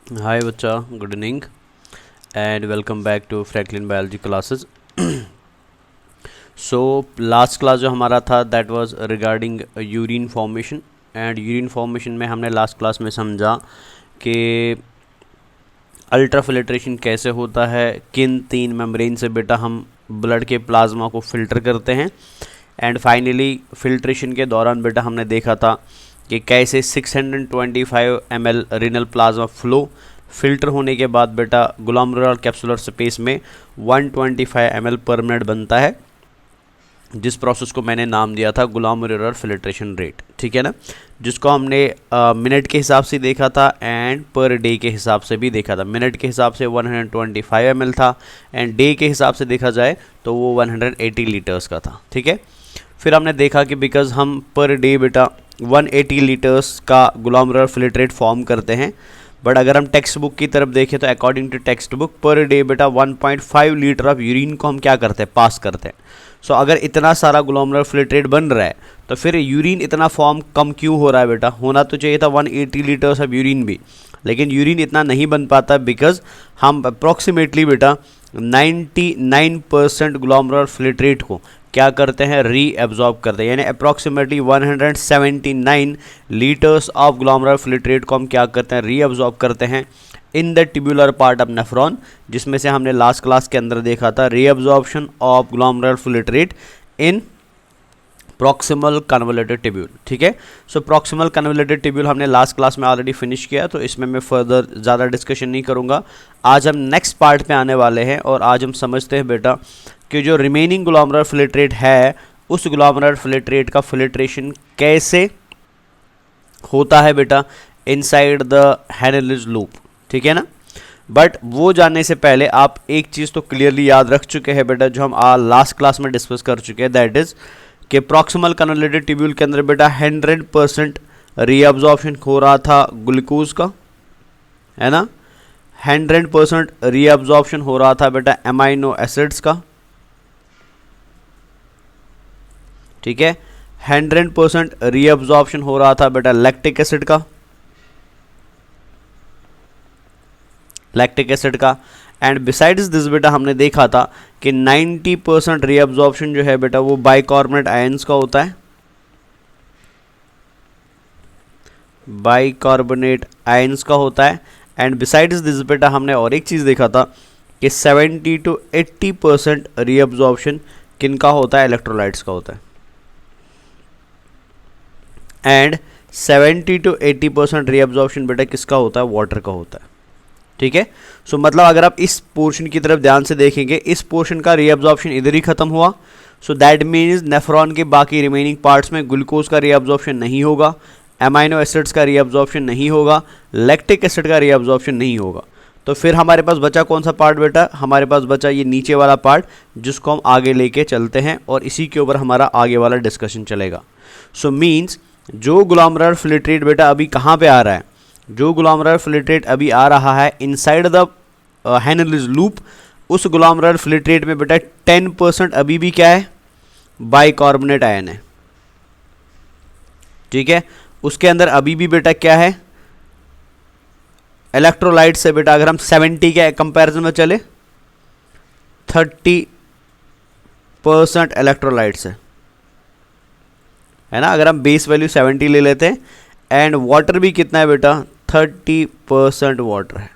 Hi बच्चा, good evening and welcome back to Franklin biology classes. So last class जो हमारा था that was regarding urine formation. And urine formation में हमने last class में समझा कि अल्ट्रा फिल्ट्रेशन कैसे होता है, किन तीन मेम्ब्रेन से बेटा हम ब्लड के प्लाज्मा को फ़िल्टर करते हैं। एंड फाइनली फिल्ट्रेशन के दौरान बेटा हमने देखा था कि कैसे 625 ml renal plasma flow filter होने के बाद बेटा ग्लोमेरुलर कैप्सुलर स्पेस में 125 ml पर मिनट बनता है, जिस प्रोसेस को मैंने नाम दिया था ग्लोमेरुलर फिल्ट्रेशन रेट। ठीक है ना, जिसको हमने मिनट के हिसाब से देखा था एंड पर डे के हिसाब से भी देखा था। मिनट के हिसाब से 125 ml था एंड डे के हिसाब से देखा जाए तो वो 180 लीटर्स का था। ठीक है, फिर हमने देखा कि बिकॉज हम पर डे बेटा 180 लीटर्स का ग्लोमेरुलर फिल्ट्रेट फॉर्म करते हैं, बट अगर हम टेक्स्ट बुक की तरफ देखें तो according to text book per day बेटा 1.5 लीटर ऑफ यूरिन को हम क्या करते हैं, पास करते हैं। सो अगर इतना सारा ग्लोमेरुलर फिल्ट्रेट बन रहा है तो फिर यूरिन इतना फॉर्म कम क्यों हो रहा है बेटा? होना तो चाहिए था 180 लीटर्स ऑफ यूरिन भी, लेकिन यूरिन इतना नहीं बन पाता बिकॉज हम अप्रॉक्सीमेटली बेटा 99% ग्लोमेरुलर फिल्ट्रेट को क्या करते हैं, री एब्जॉर्ब करते हैं। यानी approximately 179 litres of glomerular filtrate को हम क्या करते हैं, री एब्जॉर्ब करते हैं in the tubular part of nephron, जिसमें से हमने लास्ट क्लास के अंदर देखा था री absorption of glomerular filtrate in proximal convoluted tubule. ठीक है, सो प्रॉक्सिमल कन्वोल्यूटेड ट्यूब्यूल हमने लास्ट क्लास में ऑलरेडी फिनिश किया, तो इसमें मैं फर्दर ज़्यादा डिस्कशन नहीं करूँगा। आज हम नेक्स्ट पार्ट पे आने वाले हैं और आज हम समझते हैं बेटा कि जो रिमेनिंग ग्लोमेरुलर फिल्ट्रेट है उस ग्लोमेरुलर फिल्ट्रेट का फिल्ट्रेशन कैसे होता है बेटा इनसाइड द हैनेलिज लूप। ठीक है ना, बट वो जानने से पहले आप एक चीज़ तो क्लियरली याद रख चुके हैं बेटा, जो हम लास्ट क्लास में डिस्कस कर चुके हैं, दैट इज़ कि प्रॉक्सिमल कन्वोल्यूटेड ट्यूब्यूल के अंदर बेटा 100% रीअब्जॉर्प्शन हो रहा था ग्लूकोज का, है ना। 100% रीअब्जॉर्प्शन हो रहा था बेटा एमाइनो एसिड्स का। ठीक है, 100% रीअब्जॉर्प्शन हो रहा था बेटा लैक्टिक एसिड का, लैक्टिक एसिड का। एंड बिसाइड्स दिस बेटा हमने देखा था कि 90% रीअब्जॉर्प्शन जो है बेटा वो बाइकार्बोनेट आयंस का होता है, बाइकार्बोनेट आयंस का होता है। एंड बिसाइड्स दिस बेटा हमने और एक चीज़ देखा था कि 70 to 80% रीअब्जॉर्प्शन किनका होता है, इलेक्ट्रोलाइट्स का होता है। एंड 70 to 80% रीअब्जॉर्प्शन बेटा किसका होता है, वाटर का होता है। ठीक है, सो मतलब अगर आप इस पोर्शन की तरफ ध्यान से देखेंगे, इस पोर्शन का रीअब्जॉर्प्शन इधर ही खत्म हुआ। सो दैट मीन्स नेफ्रॉन के बाकी रिमेनिंग पार्ट्स में ग्लूकोज का रीअब्जॉर्प्शन नहीं होगा, एमाइनो एसिड्स का रीअब्जॉर्प्शन नहीं होगा, लैक्टिक एसिड का रीअब्जॉर्प्शन नहीं होगा। तो फिर हमारे पास बचा कौन सा पार्ट बेटा, हमारे पास बचा ये नीचे वाला पार्ट, जिसको हम आगे लेके चलते हैं और इसी के ऊपर हमारा आगे वाला डिस्कशन चलेगा। सो मीन्स जो ग्लोमेरुलर फिल्ट्रेट बेटा अभी कहाँ पे आ रहा है, जो ग्लोमेरुलर फिल्ट्रेट अभी आ रहा है इनसाइड द हैनेलिज लूप, उस ग्लोमेरुलर फिल्ट्रेट में बेटा 10% अभी भी क्या है, बाइकार्बोनेट आयन है। ठीक है, उसके अंदर अभी भी बेटा क्या है, इलेक्ट्रोलाइट से बेटा अगर हम 70 के कंपैरिजन में चले 30% इलेक्ट्रोलाइट्स है ना। अगर हम बेस वैल्यू 70 ले लेते हैं एंड वाटर भी कितना है बेटा, 30% वाटर है।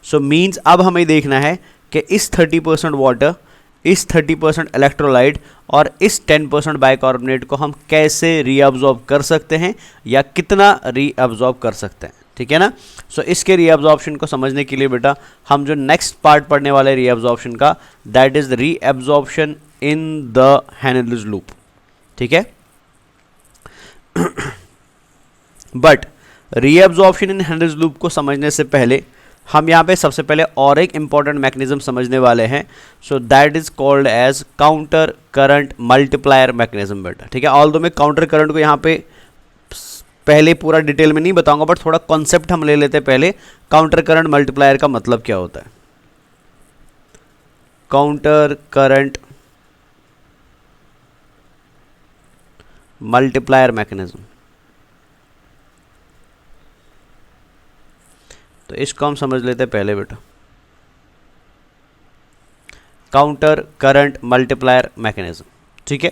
सो मीन्स अब हमें देखना है कि इस 30% वाटर, इस 30% इलेक्ट्रोलाइट और इस 10% बाइकार्बोनेट को हम कैसे रीअब्जॉर्ब कर सकते हैं या कितना रीअब्जॉर्ब कर सकते हैं। ठीक है ना, सो इसके रीअब्जॉर्प्शन को समझने के लिए बेटा हम जो नेक्स्ट पार्ट पढ़ने वाले रीअब्जॉर्प्शन का, that is reabsorption in the Henle's loop. ठीक है, but reabsorption in Henle's loop को समझने से पहले हम यहाँ पे सबसे पहले और एक इंपॉर्टेंट मैकेनिज्म समझने वाले हैं। So that is called as counter current multiplier mechanism बेटा। ठीक है, ऑल्दो मैं काउंटर करंट को यहाँ पे पहले पूरा डिटेल में नहीं बताऊंगा, बट थोड़ा कॉन्सेप्ट हम ले लेते हैं पहले। काउंटर करंट मल्टीप्लायर का मतलब क्या होता है, काउंटर करंट मल्टीप्लायर मैकेनिज्म। तो इसको हम समझ लेते हैं पहले बेटा, काउंटर करंट मल्टीप्लायर मैकेनिज्म। ठीक है,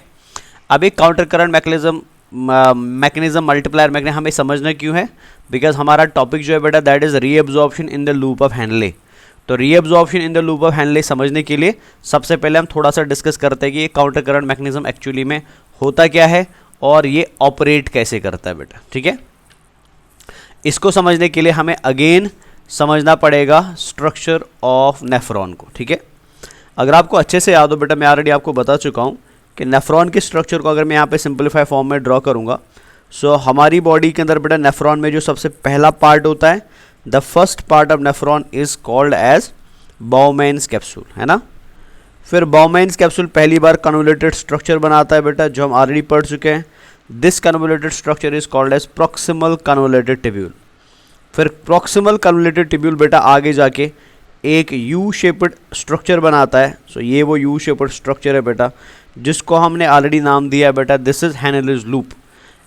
अब एक counter current mechanism multiplier mechanism हमें समझना क्यों है, बिकॉज हमारा टॉपिक जो है बेटा that is reabsorption in the loop of Henle. तो reabsorption in the loop of Henle समझने के लिए सबसे पहले हम थोड़ा सा डिस्कस करते हैं कि ये काउंटर करंट मैकेनिज्म एक्चुअली में होता क्या है और ये ऑपरेट कैसे करता है बेटा। ठीक है, इसको समझने के लिए हमें अगेन समझना पड़ेगा स्ट्रक्चर ऑफ नेफ्रॉन को। ठीक है, अगर आपको अच्छे से याद हो बेटा, मैं ऑलरेडी आपको बता चुका हूँ कि नेफ्रॉन के स्ट्रक्चर को अगर मैं यहाँ पे सिंपलीफाई फॉर्म में ड्रॉ करूँगा, सो हमारी बॉडी के अंदर बेटा नेफ्रॉन में जो सबसे पहला पार्ट होता है, the first part of nephron is called as Bowman's capsule, है ना। फिर बाउमैन्स कैप्सूल पहली बार कन्वोल्यूटेड स्ट्रक्चर बनाता है बेटा, जो हम ऑलरेडी पढ़ चुके हैं। This convoluted structure is called as proximal convoluted tubule. फिर प्रॉक्सिमल कन्वोल्यूटेड टिब्यूल बेटा आगे जाके एक यू शेप्ड स्ट्रक्चर बनाता है। सो ये वो यू शेप्ड स्ट्रक्चर है बेटा, जिसको हमने ऑलरेडी नाम दिया है बेटा this is Henle's loop.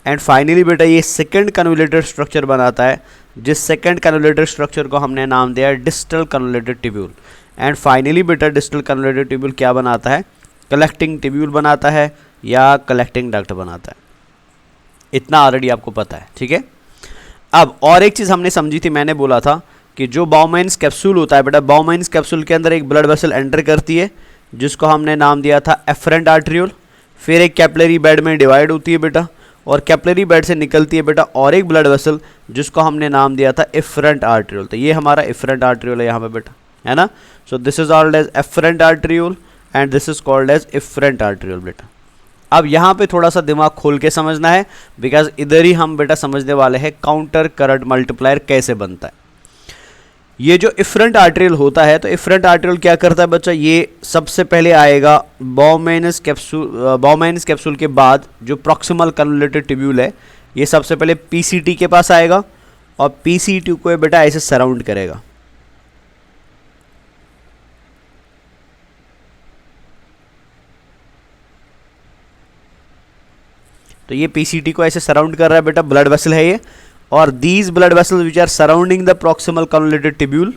And finally बेटा ये सेकंड कन्वोल्यूटेड स्ट्रक्चर बनाता है, जिस सेकंड कन्वोल्यूटेड स्ट्रक्चर को हमने नाम दिया है distal convoluted tubule. And finally बेटा डिस्टल कन्वोल्यूटेड टिब्यूल क्या बनाता है, कलेक्टिंग टिब्यूल बनाता है या कलेक्टिंग डक्ट बनाता है। इतना ऑलरेडी आपको पता है। ठीक है, अब और एक चीज़ हमने समझी थी, मैंने बोला था कि जो बाउमैन्स कैप्सूल होता है बेटा, बाउमैन्स कैप्सूल के अंदर एक ब्लड वेसल एंटर करती है जिसको हमने नाम दिया था एफरेंट आर्ट्रियोल। फिर एक कैपिलरी बेड में डिवाइड होती है बेटा, और कैपिलरी बेड से निकलती है बेटा और एक ब्लड वेसल जिसको हमने नाम दिया था एफरेंट आर्ट्रियोल। तो ये हमारा एफरेंट आर्ट्रियोल है यहाँ पे बेटा, है ना। So this is called as efferent arteriole and this is called as efferent arteriole बेटा। अब यहाँ पे थोड़ा सा दिमाग खोल के समझना है, बिकॉज इधर ही हम बेटा समझने वाले हैं काउंटर करंट मल्टीप्लायर कैसे बनता है। ये जो इफरेंट आर्ट्रियल होता है, तो इफरेंट आर्ट्रियल क्या करता है बच्चा, ये सबसे पहले आएगा बाउमैन्स कैप्सूल के बाद जो प्रॉक्सिमल कन्वोल्यूटेड टिब्यूल है, ये सबसे पहले पीसीटी के पास आएगा और पीसीटी को बेटा ऐसे सराउंड करेगा। तो ये पीसीटी को ऐसे सराउंड कर रहा है बेटा, ब्लड वेसल है ये, और these blood vessels which are surrounding the proximal convoluted tubule,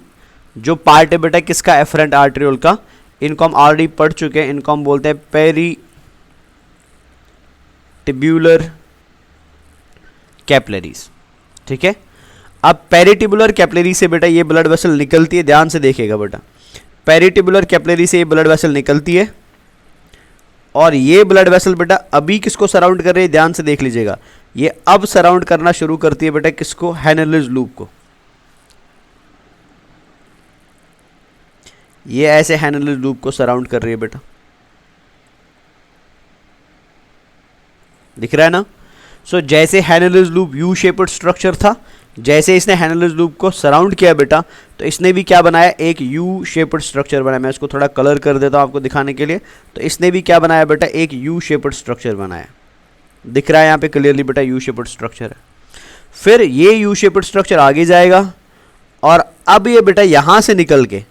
जो पार्ट है बेटा किसका, एफरेंट आर्ट्रियोल का। इनको हम ऑलरेडी पढ़ चुके हैं, इनको हम बोलते हैं पेरी टिब्यूलर कैपिलरीज। ठीक है, अब पेरिटिबुलर कैपिलरी से बेटा ये ब्लड वेसल निकलती है, ध्यान से देखिएगा बेटा, पेरिटिबुलर कैपिलरी से ये ब्लड वेसल निकलती है, और ये ब्लड वेसल बेटा अभी किसको सराउंड कर रही है, ध्यान से देख लीजिएगा, ये अब सराउंड करना शुरू करती है बेटा किसको, हैनेलिस लूप को। ये ऐसे हैनेलिस लूप को सराउंड कर रही है बेटा, दिख रहा है ना। सो जैसे हैनेलिस लूप यू शेप्ड स्ट्रक्चर था, जैसे इसने हैनेलिस लूप को सराउंड किया बेटा, तो इसने भी क्या बनाया, एक यू शेप्ड स्ट्रक्चर बनाया। मैं इसको थोड़ा कलर कर देता हूं आपको दिखाने के लिए। तो इसने भी क्या बनाया बेटा, एक यू शेप्ड स्ट्रक्चर बनाया, दिख रहा है यहाँ पे क्लियरली बेटा यू शेप्ड स्ट्रक्चर है। फिर ये यू शेप्ड स्ट्रक्चर आगे जाएगा, और अब ये बेटा यहां से निकल के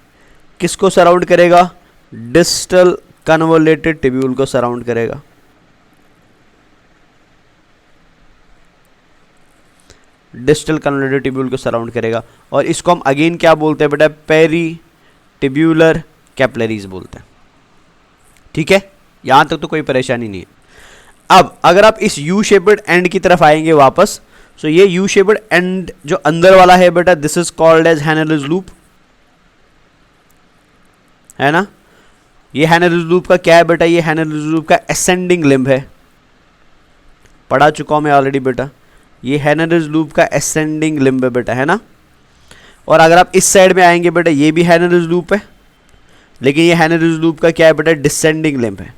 किसको सराउंड करेगा, डिस्टल कन्वोल्यूटेड टिब्यूल को सराउंड करेगा। डिस्टल कन्वोल्यूटेड टिब्यूल को सराउंड करेगा, और इसको हम अगेन क्या बोलते हैं बेटा, पेरी टिब्यूलर कैपिलरीज बोलते हैं। ठीक है, यहां तक तो कोई परेशानी नहीं है। अब अगर आप इस यू शेप्ड एंड की तरफ आएंगे वापस, सो ये यू शेप्ड एंड जो अंदर वाला है बेटा this is called as Henle's loop, है ना। ये हैनेलिस लूप का क्या है बेटा, ये हैनेलिस लूप का असेंडिंग लिम्ब है, पढ़ा चुका हूं मैं ऑलरेडी बेटा। ये हैनेलिस लूप का असेंडिंग लिम्ब है बेटा, है ना। और अगर आप इस साइड में आएंगे बेटा, ये भी हैनेलिस लूप है, लेकिन ये हैनेलिस लूप का क्या है बेटा, डिसेंडिंग लिम्ब है।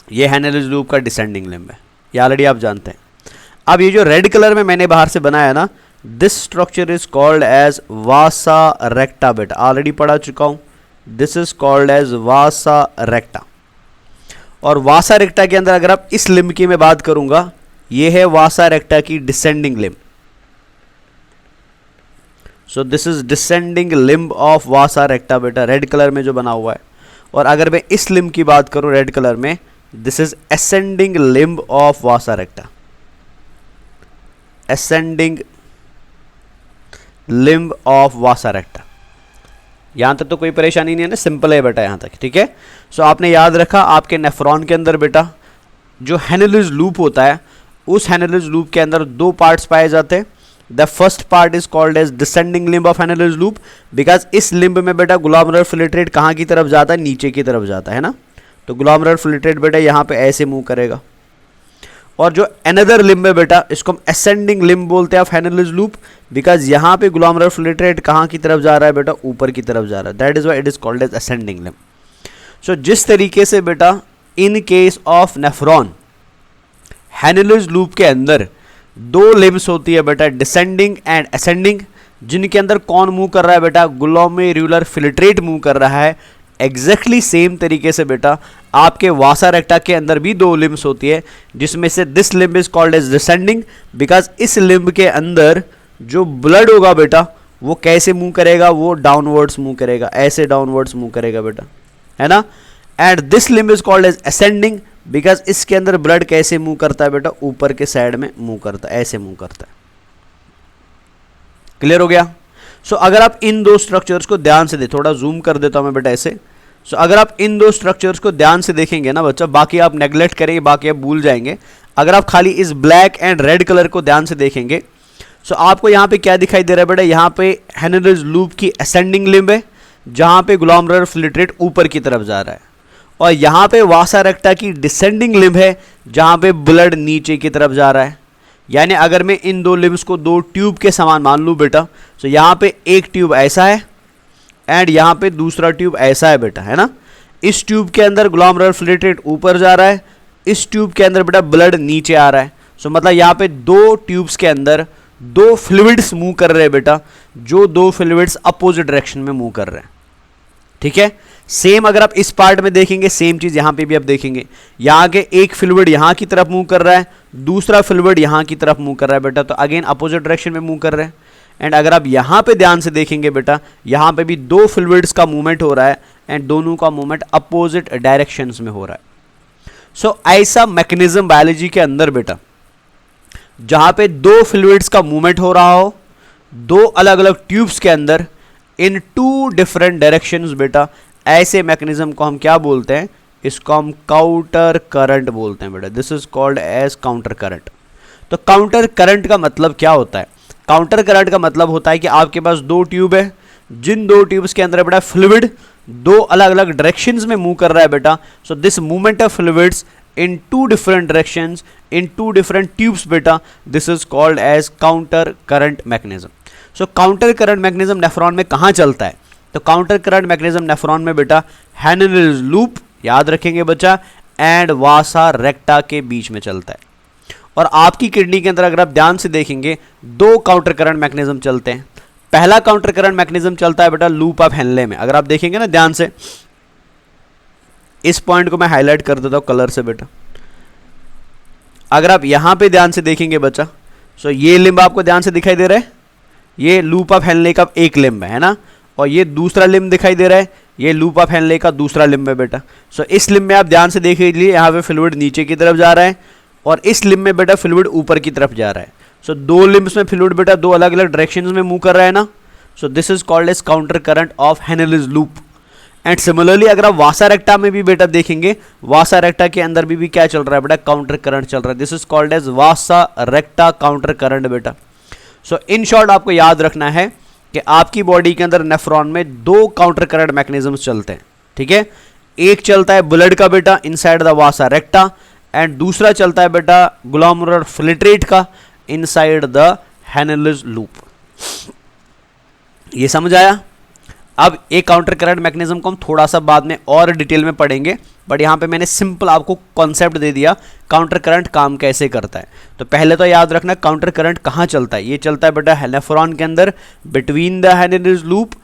ये हैनेलिस लूप का डिसेंडिंग लिम्ब है, ये ऑलरेडी आप जानते हैं। अब ये जो रेड कलर में मैंने बाहर से बनाया ना, this structure is called as vasa recta बेटा, ऑलरेडी पढ़ा चुका हूं। This is called as vasa recta, और वासा रेक्टा के अंदर अगर आप इस लिम्ब की मैं बात करूंगा, ये है वासा रेक्टा की descending limb. So this is descending limb of vasa recta बेटा, रेड कलर में जो बना हुआ है। और अगर मैं इस लिम्ब की बात करूं रेड कलर में, this is ascending limb of vasa रेक्टा, ascending limb of vasa रेक्टा। यहां तक तो कोई परेशानी नहीं है ना, सिंपल है बेटा यहां तक, ठीक है। सो आपने याद रखा आपके नेफ्रॉन के अंदर बेटा जो हेनेलिस लूप होता है, उस हेनेलिस लूप के अंदर दो पार्ट्स पाए जाते हैं। The first part is called as descending limb of Henle's loop, because इस लिम्ब में बेटा ग्लोमेरुलर फिल्ट्रेट कहाँ की तरफ जाता है, नीचे की तरफ जाता है ना। तो ग्लोमेरुलर फिल्ट्रेट बेटा यहाँ पे ऐसे मूव करेगा। और जो अनदर लिम्ब है बेटा, इसको हम असेंडिंग लिम्ब बोलते हैं ऑफ हेनेलिस लूप, बिकॉज यहाँ पे ग्लोमेरुलर फिल्ट्रेट कहाँ की तरफ जा रहा है बेटा, ऊपर की तरफ जा रहा है। That is why it is called as ascending limb. So जिस तरीके से बेटा in case of nephron Henle's loop के अंदर दो लिम्ब्स होती है बेटा, डिसेंडिंग एंड असेंडिंग, जिनके अंदर कौन मूव कर रहा है बेटा, ग्लोमेरुलर फिल्ट्रेट मूव कर रहा है। एग्जैक्टली सेम तरीके से बेटा आपके वासा रेक्टा के अंदर भी दो लिम्ब्स होती है, जिसमें से this limb is called as descending, because इस लिम्ब के अंदर जो ब्लड होगा बेटा वो कैसे मूव करेगा, वो डाउनवर्ड्स मूव करेगा, ऐसे डाउनवर्ड्स मूव करेगा बेटा, है ना। And this limb is called as ascending, because इसके अंदर ब्लड कैसे मूव करता है बेटा, ऊपर के साइड में मूव करता है, ऐसे मूव करता है। क्लियर हो गया। सो अगर आप इन दो स्ट्रक्चर्स को ध्यान से थोड़ा जूम कर देता हूं मैं बेटा ऐसे। सो अगर आप इन दो स्ट्रक्चर्स को ध्यान से देखेंगे ना बच्चा, बाकी आप नेग्लेक्ट करेंगे, बाकी आप भूल जाएंगे। अगर आप खाली इस ब्लैक एंड रेड कलर को ध्यान से देखेंगे, सो आपको यहाँ पे क्या दिखाई दे रहा है बेटा, यहाँ पे हेनेलिस लूप की असेंडिंग लिम्ब है, जहाँ पे ग्लोमेरुलर फिल्ट्रेट ऊपर की तरफ जा रहा है, और यहाँ पे वासा रेक्टा की डिसेंडिंग लिम्ब है, जहाँ पे ब्लड नीचे की तरफ जा रहा है। यानी अगर मैं इन दो लिम्ब्स को दो ट्यूब के समान मान लूँ बेटा, तो यहाँ पे एक ट्यूब ऐसा है एंड यहाँ पे दूसरा ट्यूब ऐसा है बेटा, है ना। इस ट्यूब के अंदर ग्लोमेरुलर फिल्ट्रेट ऊपर जा रहा है, इस ट्यूब के अंदर बेटा ब्लड नीचे आ रहा है। सो मतलब यहाँ पे दो ट्यूब्स के अंदर दो फ्लूइड्स मूव कर रहे हैं बेटा, जो दो फ्लूइड्स अपोजिट डायरेक्शन में मूव कर रहे हैं, ठीक है। सेम अगर आप इस पार्ट में देखेंगे, सेम चीज यहां पे भी आप देखेंगे, यहाँ के एक फ्लूइड यहां की तरफ मूव कर रहा है, दूसरा फ्लूइड यहां की तरफ मूव कर रहा है बेटा, तो अगेन अपोजिट डायरेक्शन में मूव कर रहे हैं। एंड अगर आप यहां पे ध्यान से देखेंगे बेटा, यहां पे भी दो फ्लूइड्स का मूवमेंट हो रहा है एंड दोनों का मूवमेंट अपोजिट डायरेक्शंस में हो रहा है। सो ऐसा मैकेनिज्म बायोलॉजी के अंदर बेटा, जहां पे दो फ्लूइड्स का मूवमेंट हो रहा हो दो अलग अलग ट्यूब्स के अंदर इन टू डिफरेंट डायरेक्शंस बेटा, ऐसे मैकेनिज्म को हम क्या बोलते हैं, इसको हम काउंटर करंट बोलते हैं बेटा। This is called as counter current. तो काउंटर करंट का मतलब क्या होता है, काउंटर करंट का मतलब होता है कि आपके पास दो ट्यूब है, जिन दो ट्यूब्स के अंदर बेटा फ्लूइड दो अलग अलग डायरेक्शंस में मूव कर रहा है बेटा। So this movement of fluids in two different directions in two different tubes बेटा, this is called as counter current mechanism. So counter current mechanism nephron में कहाँ चलता है, तो काउंटर करंट मैकेनिज्म नेफ्रॉन में बेटा हेनेलिस लूप, याद रखेंगे बच्चा, एंड वासा रेक्टा के बीच में चलता है। और आपकी किडनी के अंदर अगर आप ध्यान से देखेंगे दो काउंटर करंट मैकेनिज्म चलते हैं। पहला काउंटर करंट मैकेनिज्म चलता है बेटा लूप ऑफ हेनले में। अगर आप देखेंगे ना ध्यान से, इस पॉइंट को मैं हाईलाइट कर देता हूं कलर से बेटा। अगर आप यहां पे ध्यान से देखेंगे बच्चा, सो ये लिम्ब आपको ध्यान से दिखाई दे रहा है, ये लूप ऑफ हेनले का एक लिम्ब है ना, और ये दूसरा लिम्ब दिखाई दे रहा है, ये लूप ऑफ हेनले का दूसरा लिम्ब है बेटा। सो इस लिम्ब में आप ध्यान से देख लीजिए, यहाँ पे फ्लूइड नीचे की तरफ जा रहा है और इस लिम्ब में बेटा फ्लूइड ऊपर की तरफ जा रहा है। सो दो लिम्ब्स में फ्लूइड बेटा दो अलग अलग डायरेक्शंस में मूव कर रहा है ना। So this is called as counter current of Henle's loop. And similarly अगर आप वासा रेक्टा में भी बेटा देखेंगे, वासा रेक्टा के अंदर भी क्या चल रहा है बेटा, काउंटर करंट चल रहा है। This is called as vasa recta counter current बेटा। सो इन शॉर्ट आपको याद रखना है कि आपकी बॉडी के अंदर नेफ्रॉन में दो काउंटर करंट मैकेनिज्म्स चलते हैं, ठीक है। एक चलता है ब्लड का बेटा इनसाइड द वासा रेक्टा, एंड दूसरा चलता है बेटा ग्लोमेरुलर फिल्ट्रेट का इनसाइड द हेनेलिस लूप। ये समझ आया। अब एक काउंटर करंट मैकेनिज्म को हम थोड़ा सा बाद में और डिटेल में पढ़ेंगे, बट यहाँ पे मैंने सिंपल आपको कॉन्सेप्ट दे दिया काउंटर करंट काम कैसे करता है। तो पहले तो याद रखना काउंटर करंट कहाँ चलता है, ये चलता है बेटा नेफ्रॉन के अंदर between the Henle's loop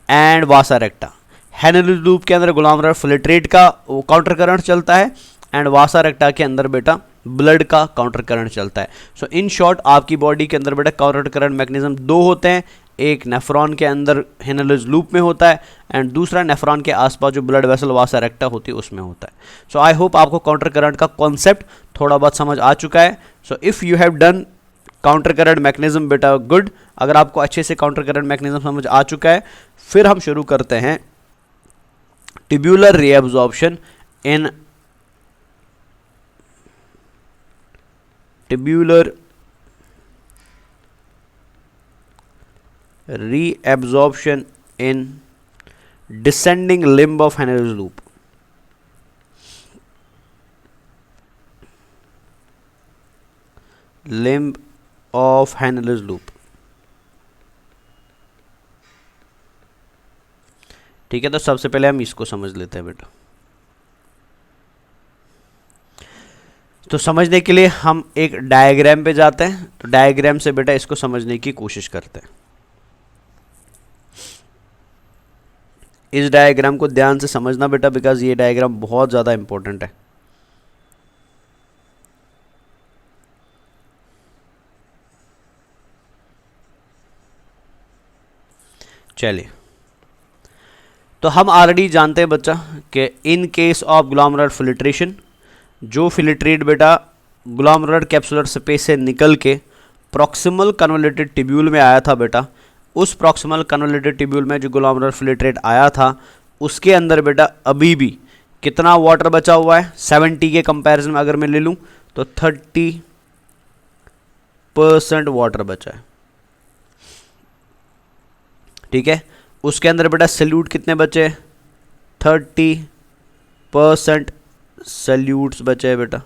and vasa recta. Henle's loop के अंदर ग्लोमेरुलर फिल्ट्रेट का काउंटर करंट चलता है एंड वासा रेक्टा के अंदर बेटा ब्लड का काउंटर करंट चलता है। सो इन शॉर्ट आपकी बॉडी के अंदर बेटा काउंटर करंट मैकेनिज्म दो होते हैं, एक नेफ्रॉन के अंदर हेनरीज लूप में होता है एंड दूसरा नेफ्रॉन के आसपास जो ब्लड वेसल वासा रेक्टा होती है उसमें होता है। सो आई होप आपको काउंटर करंट का कॉन्सेप्ट थोड़ा बहुत समझ आ चुका है। So if you have done counter current mechanism बेटा गुड। अगर आपको अच्छे से काउंटर करंट मैकेनिज्म समझ आ चुका है, फिर हम शुरू करते हैं tubular reabsorption in tubular reabsorption in descending limb of Henry's loop। limb of Henry's loop। ठीक है, तो सबसे पहले हम इसको समझ लेते हैं बेटा। तो समझने के लिए हम एक डायग्राम पे जाते हैं। तो डायग्राम से बेटा इसको समझने की कोशिश करते हैं। इस डायग्राम को ध्यान से समझना बेटा, बिकॉज ये डायग्राम बहुत ज़्यादा इंपॉर्टेंट है। चलिए, तो हम ऑलरेडी जानते हैं बच्चा कि इन केस ऑफ ग्लोमेरुलर फिल्ट्रेशन, जो फिल्ट्रेट बेटा ग्लोमेरुलर कैप्सुलर स्पेस से निकल के प्रॉक्सिमल कन्वोल्यूटेड ट्यूब्यूल में आया था बेटा, उस प्रॉक्सिमल कन्वोल्यूटेड ट्यूब्यूल में जो ग्लोमेरुलर फिल्ट्रेट आया था उसके अंदर बेटा अभी भी कितना वाटर बचा हुआ है? 70 के कंपैरिजन में अगर मैं ले लूँ तो 30% वाटर बचा है। ठीक है, उसके अंदर बेटा सल्यूट कितने बचे? 30% सल्यूट्स बचे हैं बेटा।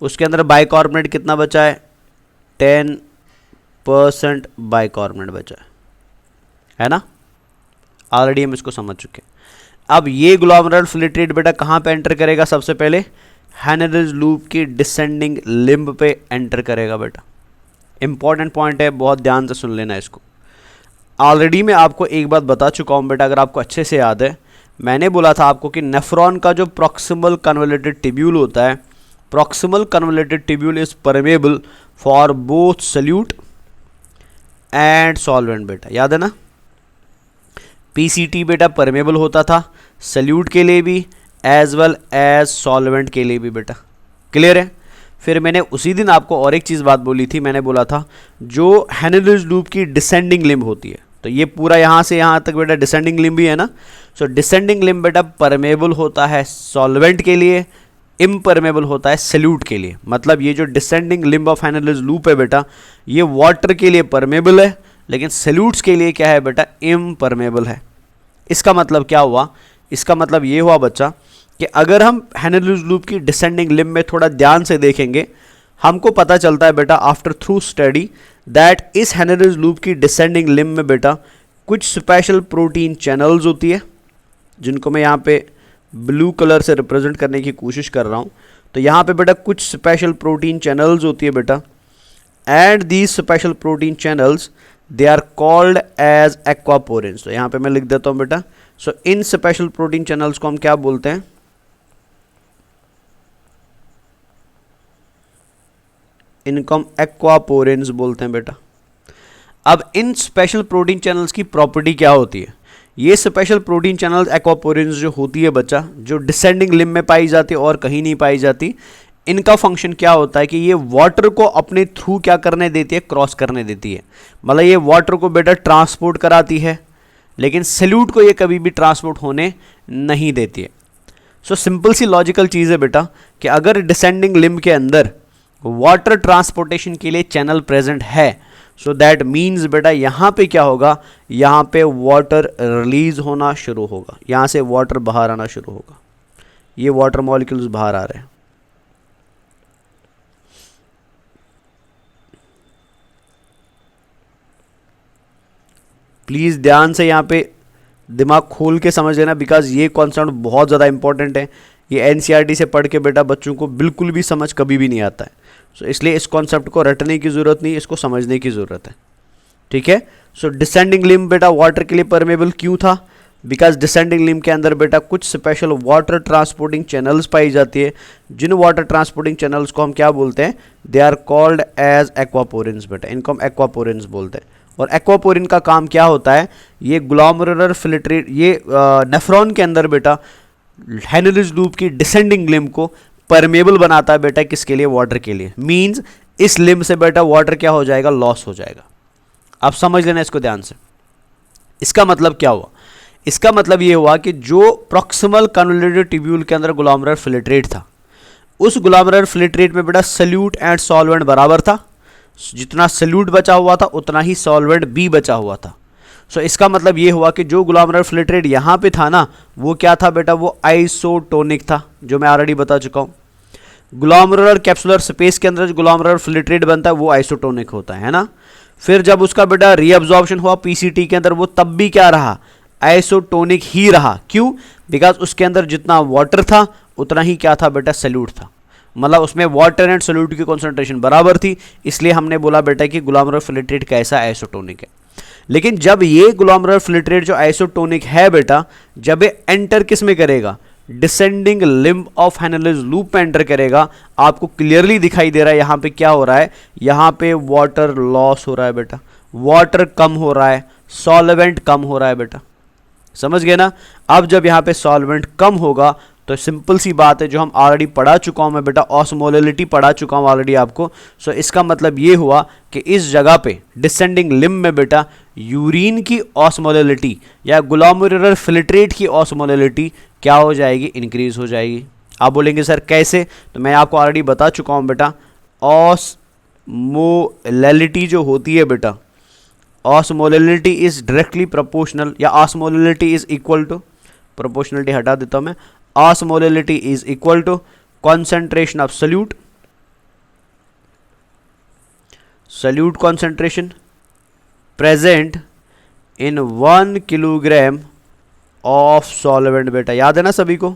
उसके अंदर बाइकार्बोनेट कितना बचा है? 10% बाइकार्बोनेट बचा है ना। ऑलरेडी हम इसको समझ चुके हैं। अब ये ग्लोमेरुलर फिल्ट्रेट बेटा कहाँ पे एंटर करेगा? सबसे पहले हेनरीज लूप की डिसेंडिंग लिम्ब पे एंटर करेगा बेटा। इंपॉर्टेंट पॉइंट है, बहुत ध्यान से सुन लेना इसको। ऑलरेडी मैं आपको एक बात बता चुका हूँ बेटा, अगर आपको अच्छे से याद है, मैंने बोला था आपको कि नेफ्रॉन का जो प्रॉक्सिमल कन्वोल्यूटेड ट्यूब्यूल होता है, proximal convoluted tubule is permeable for both solute and solvent बेटा, याद है ना। पीसीटी बेटा परमेबल होता था सल्यूट के लिए भी एज वेल एज सॉल्वेंट के लिए भी बेटा। क्लियर है? फिर मैंने उसी दिन आपको और एक चीज़ बात बोली थी, मैंने बोला था जो हेनरीज लूप की डिसेंडिंग लिम्ब होती है, तो ये पूरा यहाँ से यहाँ तक बेटा डिसेंडिंग लिम्ब ही है ना। सो डिसेंडिंग लिम्ब बेटा परमेबल होता है सॉल्वेंट के लिए, इम्परमेबल होता है सल्यूट के लिए। मतलब ये जो descending limb of Henle's loop है बेटा, ये वाटर के लिए परमेबल है, लेकिन सल्यूट्स के लिए क्या है बेटा? इम्परमेबल है। इसका मतलब क्या हुआ? इसका मतलब ये हुआ बच्चा कि अगर हम हेनरीज लूप की डिसेंडिंग लिम्ब में थोड़ा ध्यान से देखेंगे, हमको पता चलता है बेटा आफ्टर थ्रू स्टडी दैट इस हेनरीज लूप की डिसेंडिंग लिम्ब में बेटा कुछ स्पेशल प्रोटीन चैनल्स होती है, जिनको मैं यहाँ पे ब्लू कलर से रिप्रेजेंट करने की कोशिश कर रहा हूँ। तो यहाँ पे बेटा कुछ स्पेशल प्रोटीन चैनल्स होती है बेटा, and these special protein channels they are called as aquaporins. तो यहाँ पे मैं लिख देता हूँ बेटा। So in special protein channels को हम क्या बोलते हैं? इनको हम एक्वापोरिन्स बोलते हैं बेटा। अब इन स्पेशल प्रोटीन चैनल्स की प्रॉपर्टी क्या होती है? ये स्पेशल प्रोटीन चैनल्स एक्वापोरिन्स जो होती है बच्चा, जो डिसेंडिंग लिम्ब में पाई जाती है और कहीं नहीं पाई जाती, इनका फंक्शन क्या होता है कि ये वाटर को अपने थ्रू क्या करने देती है? क्रॉस करने देती है। मतलब ये वाटर को बेटा ट्रांसपोर्ट कराती है, लेकिन सल्यूट को ये कभी भी ट्रांसपोर्ट होने नहीं देती है। सो सिंपल सी लॉजिकल चीज़ है बेटा कि अगर डिसेंडिंग लिम्ब के अंदर वाटर ट्रांसपोर्टेशन के लिए चैनल प्रेजेंट है, सो दैट मीन्स बेटा यहाँ पे क्या होगा? यहाँ पे वाटर रिलीज होना शुरू होगा, यहाँ से वाटर बाहर आना शुरू होगा। ये वाटर मॉलिक्यूल्स बाहर आ रहे हैं। प्लीज़ ध्यान से यहाँ पे दिमाग खोल के समझ लेना, बिकॉज ये कॉन्सेप्ट बहुत ज़्यादा इंपॉर्टेंट है। ये एनसीईआरटी से पढ़ के बेटा बच्चों को बिल्कुल भी समझ कभी भी नहीं आता है। सो इसलिए इस कॉन्सेप्ट को रटने की ज़रूरत नहीं, इसको समझने की ज़रूरत है। ठीक है? सो डिसेंडिंग लिम्ब बेटा वाटर के लिए परमेबल क्यों था? बिकॉज डिसेंडिंग लिम्ब के अंदर बेटा कुछ स्पेशल वाटर ट्रांसपोर्टिंग चैनल्स पाई जाती है, जिन वाटर ट्रांसपोर्टिंग चैनल्स को हम क्या बोलते हैं? They are called as aquaporins बेटा। इनको हम एक्वापोरिन्स बोलते हैं। और एक्वापोरिन का काम क्या होता है, ये ग्लोमेरुलर फिल्ट्रेट, ये नेफ्रॉन के अंदर बेटा हेनरीज लूप की डिसेंडिंग लिम्ब को परमेबल बनाता है बेटा, किसके लिए, वाटर के लिए। मींस इस लिम्ब से बेटा वाटर क्या हो जाएगा, लॉस हो जाएगा। आप समझ लेना इसको ध्यान से। इसका मतलब क्या हुआ, इसका मतलब ये हुआ कि जो प्रॉक्सिमल कन्वोल्यूटेड ट्यूब्यूल के अंदर ग्लोमेरुलर फिल्ट्रेट था, उस ग्लोमेरुलर फिल्ट्रेट में बेटा सल्यूट एंड सॉल्वेंट बराबर था। जितना सल्यूट बचा हुआ था उतना ही सॉल्वेंट भी बचा हुआ था। सो इसका मतलब ये हुआ कि जो ग्लोमेरुलर फिल्ट्रेट यहाँ पे था ना, वो क्या था बेटा, वो आइसोटोनिक था, जो मैं ऑलरेडी बता चुका हूँ। ग्लोमेरुलर कैप्सुलर स्पेस के अंदर जो ग्लोमेरुलर फिल्ट्रेट बनता है वो आइसोटोनिक होता है ना। फिर जब उसका बेटा रीअब्जॉर्प्शन हुआ पीसीटी के अंदर, वो तब भी क्या रहा, आइसोटोनिक ही रहा। क्यों, बिकॉज उसके अंदर जितना वाटर था उतना ही क्या था बेटा, सल्यूट था। मतलब उसमें वाटर एंड सल्यूट की कॉन्सेंट्रेशन बराबर थी, इसलिए हमने बोला बेटा कि ग्लोमेरुलर फिल्ट्रेट कैसा, आइसोटोनिक है। लेकिन जब ये ग्लोमेरुलर फिल्ट्रेट जो आइसोटोनिक है बेटा, जब ये एंटर किस में करेगा, descending limb of Henle's loop में एंटर करेगा, आपको क्लियरली दिखाई दे रहा है यहाँ पे क्या हो रहा है, यहाँ पे वाटर लॉस हो रहा है बेटा, वाटर कम हो रहा है, सॉल्वेंट कम हो रहा है बेटा। समझ गए ना। अब जब यहाँ पे सॉल्वेंट कम होगा तो सिंपल सी बात है, जो हम ऑलरेडी पढ़ा चुका हूँ मैं बेटा, ऑस्मोलिटी पढ़ा चुका हूँ ऑलरेडी आपको। सो इसका मतलब ये हुआ कि इस जगह पे डिसेंडिंग लिम्ब में बेटा यूरिन की ऑस्मोलिटी या ग्लोमेरुलर फिल्ट्रेट की ऑस्मोलिटी क्या हो जाएगी, इंक्रीज हो जाएगी। आप बोलेंगे सर कैसे, तो मैं आपको ऑलरेडी बता चुका हूँ बेटा, ऑस्मोलिटी जो होती है बेटा, ऑस्मोलिटी इज डायरेक्टली प्रोपोर्शनल, या osmolality is equal to, proportionality हटा देता हूँ मैं, osmolality is equal to concentration of solute concentration present in 1 kilogram of solvent बेटा। याद है ना सभी को।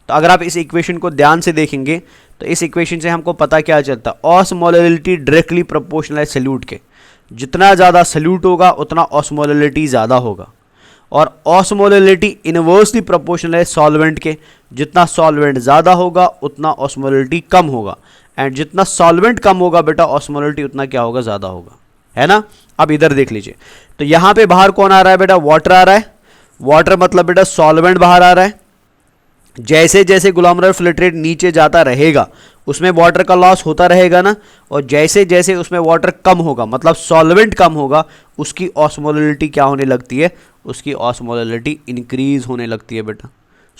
तो अगर आप इस इक्वेशन को ध्यान से देखेंगे तो इस इक्वेशन से हमको पता क्या चलता है, ऑस्मोलिटी डायरेक्टली प्रोपोर्शनल है सल्यूट के। जितना ज़्यादा सल्यूट होगा उतना ऑस्मोलिटी ज़्यादा होगा, और ऑस्मोलिटी इनवर्सली प्रोपोर्शनल है सॉल्वेंट के। जितना सॉल्वेंट ज़्यादा होगा उतना ऑस्मोलिटी कम होगा, एंड जितना सॉल्वेंट कम होगा बेटा ऑस्मोलिटी उतना क्या होगा, ज़्यादा होगा, है ना। अब इधर देख लीजिए, तो यहाँ पे बाहर कौन आ रहा है बेटा, वाटर आ रहा है। वाटर मतलब बेटा सॉल्वेंट बाहर आ रहा है। जैसे जैसे ग्लोमेरुलर फिल्ट्रेट नीचे जाता रहेगा उसमें वाटर का लॉस होता रहेगा ना, और जैसे जैसे उसमें वाटर कम होगा मतलब सॉल्वेंट कम होगा, उसकी ऑस्मोलिटी क्या होने लगती है, उसकी ऑस्मोलिटी इंक्रीज होने लगती है बेटा।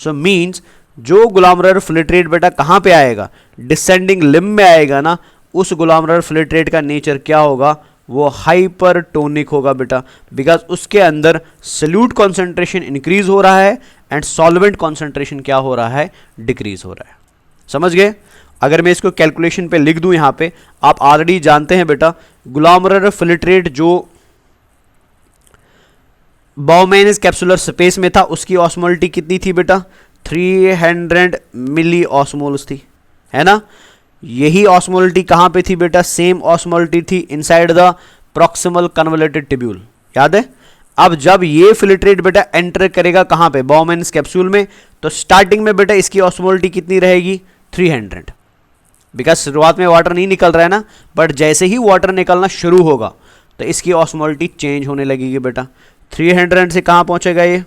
सो मीन्स जो ग्लोमेरुलर फिल्ट्रेट बेटा कहाँ पे आएगा, डिसेंडिंग लिम्ब में आएगा ना, उस ग्लोमेरुलर फिल्ट्रेट का नेचर क्या होगा, वो हाइपरटोनिक होगा बेटा, बिकॉज उसके अंदर सल्यूट कॉन्सेंट्रेशन इंक्रीज हो रहा है एंड सॉल्वेंट कॉन्सेंट्रेशन क्या हो रहा है, डिक्रीज हो रहा है। समझ गए। अगर मैं इसको कैलकुलेशन पे लिख दूं यहाँ पे, आप ऑलरेडी जानते हैं बेटा, ग्लोमेरुलर फिल्ट्रेट जो बाउमेनिस कैप्सुलर स्पेस में था उसकी ऑस्मोलिटी कितनी थी बेटा, 300 मिली ऑस्मोल्स थी, है ना। यही ऑस्मोलिटी कहाँ पे थी बेटा, सेम ऑस्मोलिटी थी inside the proximal convoluted tubule, याद है। अब जब ये फिल्ट्रेट बेटा एंटर करेगा कहाँ पे, बाउमेनिस कैप्सूल में, तो स्टार्टिंग में बेटा इसकी ऑस्मोलिटी कितनी रहेगी, 300, बिकॉज शुरुआत में वाटर नहीं निकल रहा है ना, बट जैसे ही वाटर निकलना शुरू होगा तो इसकी ऑस्मोलिटी चेंज होने लगेगी बेटा। 300 से कहाँ पहुंचेगा ये,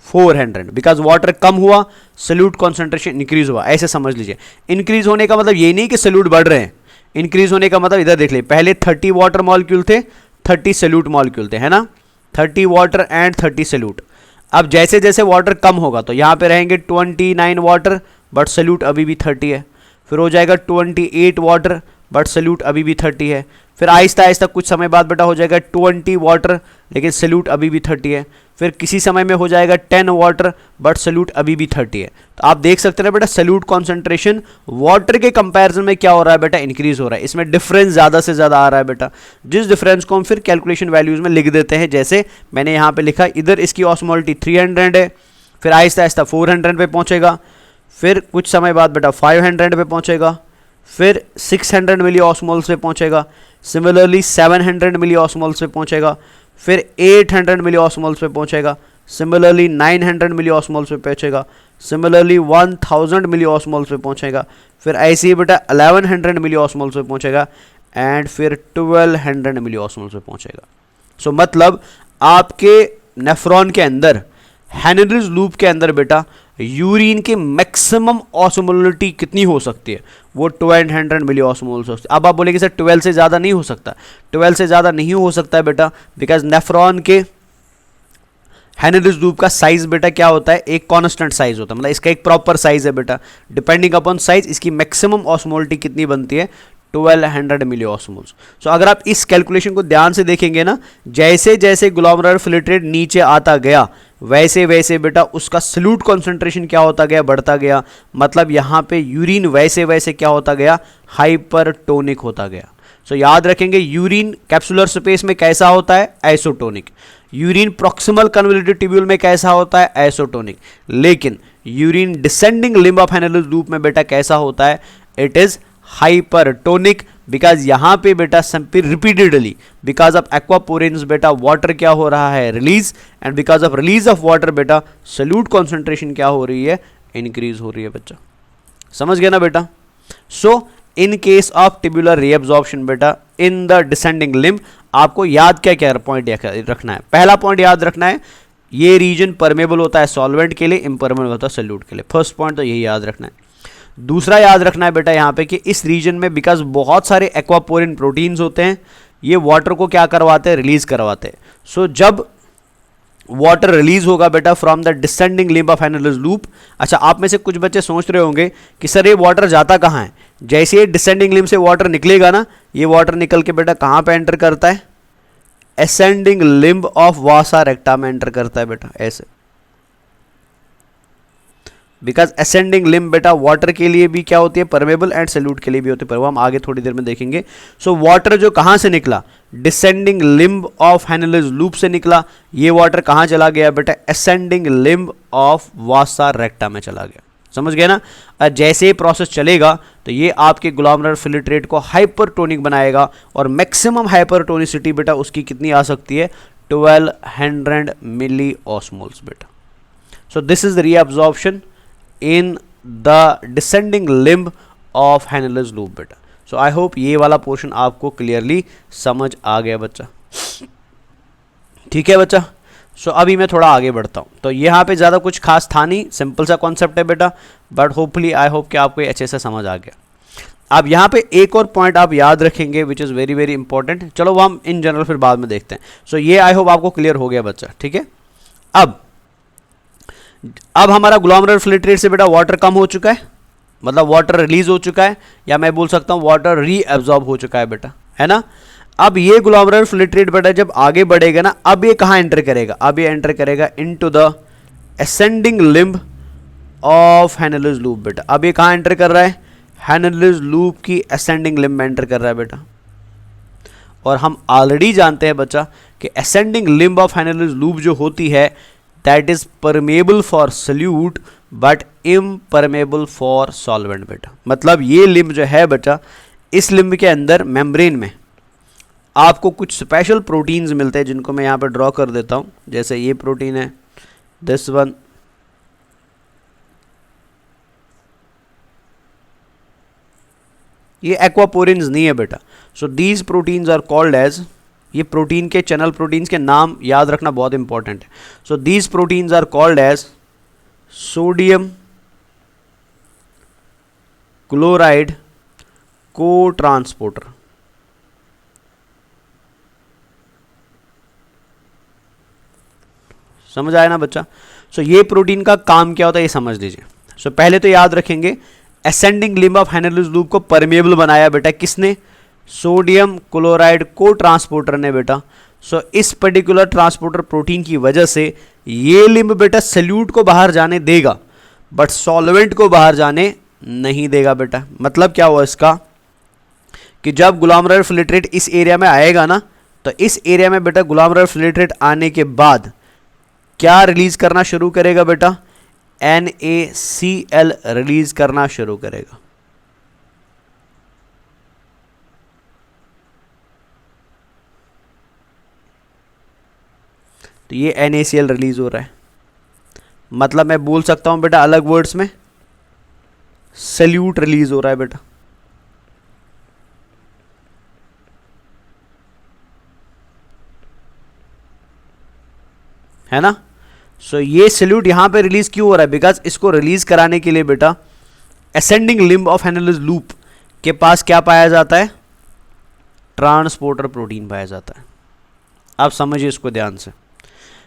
400, बिकॉज वाटर कम हुआ, सल्यूट कॉन्सेंट्रेशन इंक्रीज हुआ। ऐसे समझ लीजिए। इंक्रीज होने का मतलब ये नहीं कि सल्यूट बढ़ रहे हैं, इंक्रीज होने का मतलब इधर देख लीजिए, पहले 30 वाटर मॉलिक्यूल थे, 30 सल्यूट मॉलिक्यूल थे, है ना, 30 वाटर एंड 30 सल्यूट। अब जैसे जैसे वाटर कम होगा तो यहाँ पे रहेंगे 29 वाटर बट सल्यूट अभी भी 30 है, फिर हो जाएगा 28 वाटर बट सल्यूट अभी भी 30 है, फिर आहिस्ता आहिस्ता कुछ समय बाद बेटा हो जाएगा 20 वाटर लेकिन सल्यूट अभी भी 30 है, फिर किसी समय में हो जाएगा 10 वाटर बट सल्यूट अभी भी 30 है। तो आप देख सकते हैं बेटा सल्यूट कॉन्सेंट्रेशन वाटर के कंपैरिजन में क्या हो रहा है बेटा, इंक्रीज हो रहा है। इसमें डिफरेंस ज़्यादा से ज़्यादा आ रहा है बेटा, जिस डिफरेंस को हम फिर कैलकुलेशन वैल्यूज़ में लिख देते हैं। जैसे मैंने यहाँ पे लिखा, इधर इसकी ऑस्मोलिटी 300 है, फिर आहिस्ता आहिस्ता 400 पे पहुँचेगा, फिर कुछ समय बाद बेटा 500 पे पहुँचेगा, फिर 600 मिली ऑस्मोल्स पे पहुँचेगा, सिमिलरली 700 मिली ऑस्मोल्स पे पहुँचेगा, फिर 800 मिली ऑस्मोल्स पे पहुँचेगा, सिमिलरली 900 मिली ऑस्मोल्स पे पहुँचेगा, सिमिलरली 1000 मिली ऑस्मोल्स पे पहुँचेगा, फिर ऐसे ही बेटा 1100 मिली ऑस्मोल्स पे पहुँचेगा, एंड फिर 1200 मिली ऑस्मोल्स पे पहुंचेगा। सो मतलब आपके नेफ्रॉन के अंदर, हेनरीज लूप के अंदर बेटा यूरिन की मैक्सिमम ऑस्मोलिटी कितनी हो सकती है, वो 1200 मिली ऑस्मोल्स हो सकती है। अब आप बोलेंगे सर 12 से ज़्यादा नहीं हो सकता, 12 से ज़्यादा नहीं हो सकता है बेटा, बिकॉज नेफ्रॉन के हेनरीज लूप का साइज बेटा क्या होता है, एक कांस्टेंट साइज होता है, मतलब इसका एक प्रॉपर साइज है बेटा। डिपेंडिंग अपॉन साइज इसकी मैक्सिमम ऑस्मोलिटी कितनी बनती है, 1200 मिली ऑस्मोल्स। सो अगर आप इस कैलकुलेशन को ध्यान से देखेंगे ना, जैसे जैसे ग्लोमेरुलर फिल्ट्रेट नीचे आता गया वैसे वैसे बेटा उसका सल्यूट कॉन्सेंट्रेशन क्या होता गया, बढ़ता गया। मतलब यहाँ पे यूरिन वैसे वैसे क्या होता गया, हाइपरटोनिक होता गया। सो याद रखेंगे यूरिन कैप्सुलर स्पेस में कैसा होता है, isotonic. Urine proximal convoluted tubule में कैसा होता है, आइसोटोनिक। लेकिन urine descending limb of Henle's loop में बेटा कैसा होता है, इट इज हाइपरटोनिक, बिकॉज यहां पे बेटा रिपीटेडली बिकॉज ऑफ एक्वापोरेंस बेटा वाटर क्या हो रहा है, release, and because of release of water बेटा सल्यूट कॉन्सेंट्रेशन क्या हो रही है, इंक्रीज हो रही है बच्चा। समझ गया ना बेटा। So in case of tubular reabsorption बेटा इन द डिसेंडिंग लिम्ब आपको याद क्या क्या पॉइंट रखना है। पहला पॉइंट याद रखना है, ये रीजन परमेबल होता है सॉल्वेंट के लिए, इम्परमेबल होता है सल्यूट के लिए। फर्स्ट पॉइंट तो यही याद रखना है। दूसरा याद रखना है बेटा यहाँ पे कि इस रीजन में बिकॉज बहुत सारे एक्वापोरिन प्रोटीन्स होते हैं, ये वाटर को क्या करवाते हैं, रिलीज करवाते हैं। सो जब वाटर रिलीज होगा बेटा from the descending limb of Henle's loop. अच्छा, आप में से कुछ बच्चे सोच रहे होंगे कि सर ये वाटर जाता कहाँ है, जैसे ये डिसेंडिंग लिम्ब से वाटर निकलेगा ना, ये वाटर निकल के बेटा कहाँ पे एंटर करता है, ascending limb of vasa recta में एंटर करता है बेटा, ऐसे। बिकॉज असेंडिंग लिम्ब बेटा वाटर के लिए भी क्या होती है, परमेबल, एंड सल्यूट के लिए भी होती है, पर वो हम आगे थोड़ी देर में देखेंगे। सो वाटर जो कहाँ से निकला, descending limb of Henle's loop से निकला, ये वाटर कहाँ चला गया बेटा, ascending limb of vasa recta में चला गया। समझ गए ना। जैसे ये प्रोसेस चलेगा तो ये आपके ग्लोमेरुलर फिल्ट्रेट को हाइपरटोनिक बनाएगा, और मैक्सिमम हाइपरटोनिसिटी बेटा उसकी कितनी आ सकती है, 1200 मिली ऑस्मोल्स बेटा। So this is the reabsorption in the descending limb of Henle's loop बेटा। सो आई होप ये वाला पोर्शन आपको क्लियरली समझ आ गया बच्चा, ठीक है बच्चा। सो अभी मैं थोड़ा आगे बढ़ता हूँ। तो यहाँ पे ज़्यादा कुछ खास था नहीं, सिंपल सा कॉन्सेप्ट है बेटा, बट होपफुली आई होप कि आपको अच्छे से समझ आ गया। अब यहाँ पे एक और पॉइंट आप याद रखेंगे which is very very important, चलो वो हम इन जनरल फिर बाद में देखते हैं। सो ये आई होप आपको क्लियर हो गया बच्चा, ठीक है। अब हमारा ग्लोमेरुलर फिल्ट्रेट से बेटा वाटर कम हो चुका है, मतलब वाटर रिलीज हो चुका है, या मैं बोल सकता हूं वाटर रीअब्सॉर्ब हो चुका है बेटा, है ना। अब ये ग्लोमेरुलर फिल्ट्रेट बेटा जब आगे बढ़ेगा ना, अब ये कहां एंटर करेगा, अब ये एंटर करेगा into the ascending limb of Henle's loop बेटा। अब ये कहां एंटर कर रहा है, हेनरीज लूप की असेंडिंग लिम्ब में एंटर कर रहा है बेटा। और हम ऑलरेडी जानते हैं बच्चा कि ascending limb of Henle's loop जो होती है that is permeable for solute but impermeable for solvent बेटा। मतलब ये लिम्ब जो है बेटा, इस लिम्ब के अंदर मेम्ब्रेन में आपको कुछ स्पेशल प्रोटीन्स मिलते हैं, जिनको मैं यहाँ पर ड्रॉ कर देता हूँ। जैसे ये प्रोटीन है, दिस वन, ये एक्वापोरिन्स नहीं है बेटा। So these proteins are called as, ये प्रोटीन के चैनल प्रोटीन्स के नाम याद रखना बहुत इंपॉर्टेंट है। So these proteins are called as sodium chloride cotransporter. समझ आया ना बच्चा। सो ये प्रोटीन का काम क्या होता है ये समझ लीजिए। सो पहले तो याद रखेंगे ascending limb of Henle's loop को परमेबल बनाया बेटा किसने, सोडियम क्लोराइड को ट्रांसपोर्टर ने बेटा। सो इस पर्टिकुलर ट्रांसपोर्टर प्रोटीन की वजह से ये लिम्ब बेटा सल्यूट को बाहर जाने देगा बट सॉल्वेंट को बाहर जाने नहीं देगा बेटा। मतलब क्या हुआ इसका कि जब ग्लोमेरुलर फिल्ट्रेट इस एरिया में आएगा ना, तो इस एरिया में बेटा ग्लोमेरुलर फिल्ट्रेट आने के बाद क्या रिलीज करना शुरू करेगा बेटा, NaCl रिलीज करना शुरू करेगा। तो ये NaCl रिलीज हो रहा है, मतलब मैं बोल सकता हूं बेटा अलग वर्ड्स में सल्यूट रिलीज हो रहा है बेटा। है ना। सो ये सल्यूट यहाँ पे रिलीज क्यों हो रहा है, बिकॉज इसको रिलीज कराने के लिए बेटा ascending limb of Henle's loop के पास क्या पाया जाता है, ट्रांसपोर्टर प्रोटीन पाया जाता है। आप समझिए इसको ध्यान से,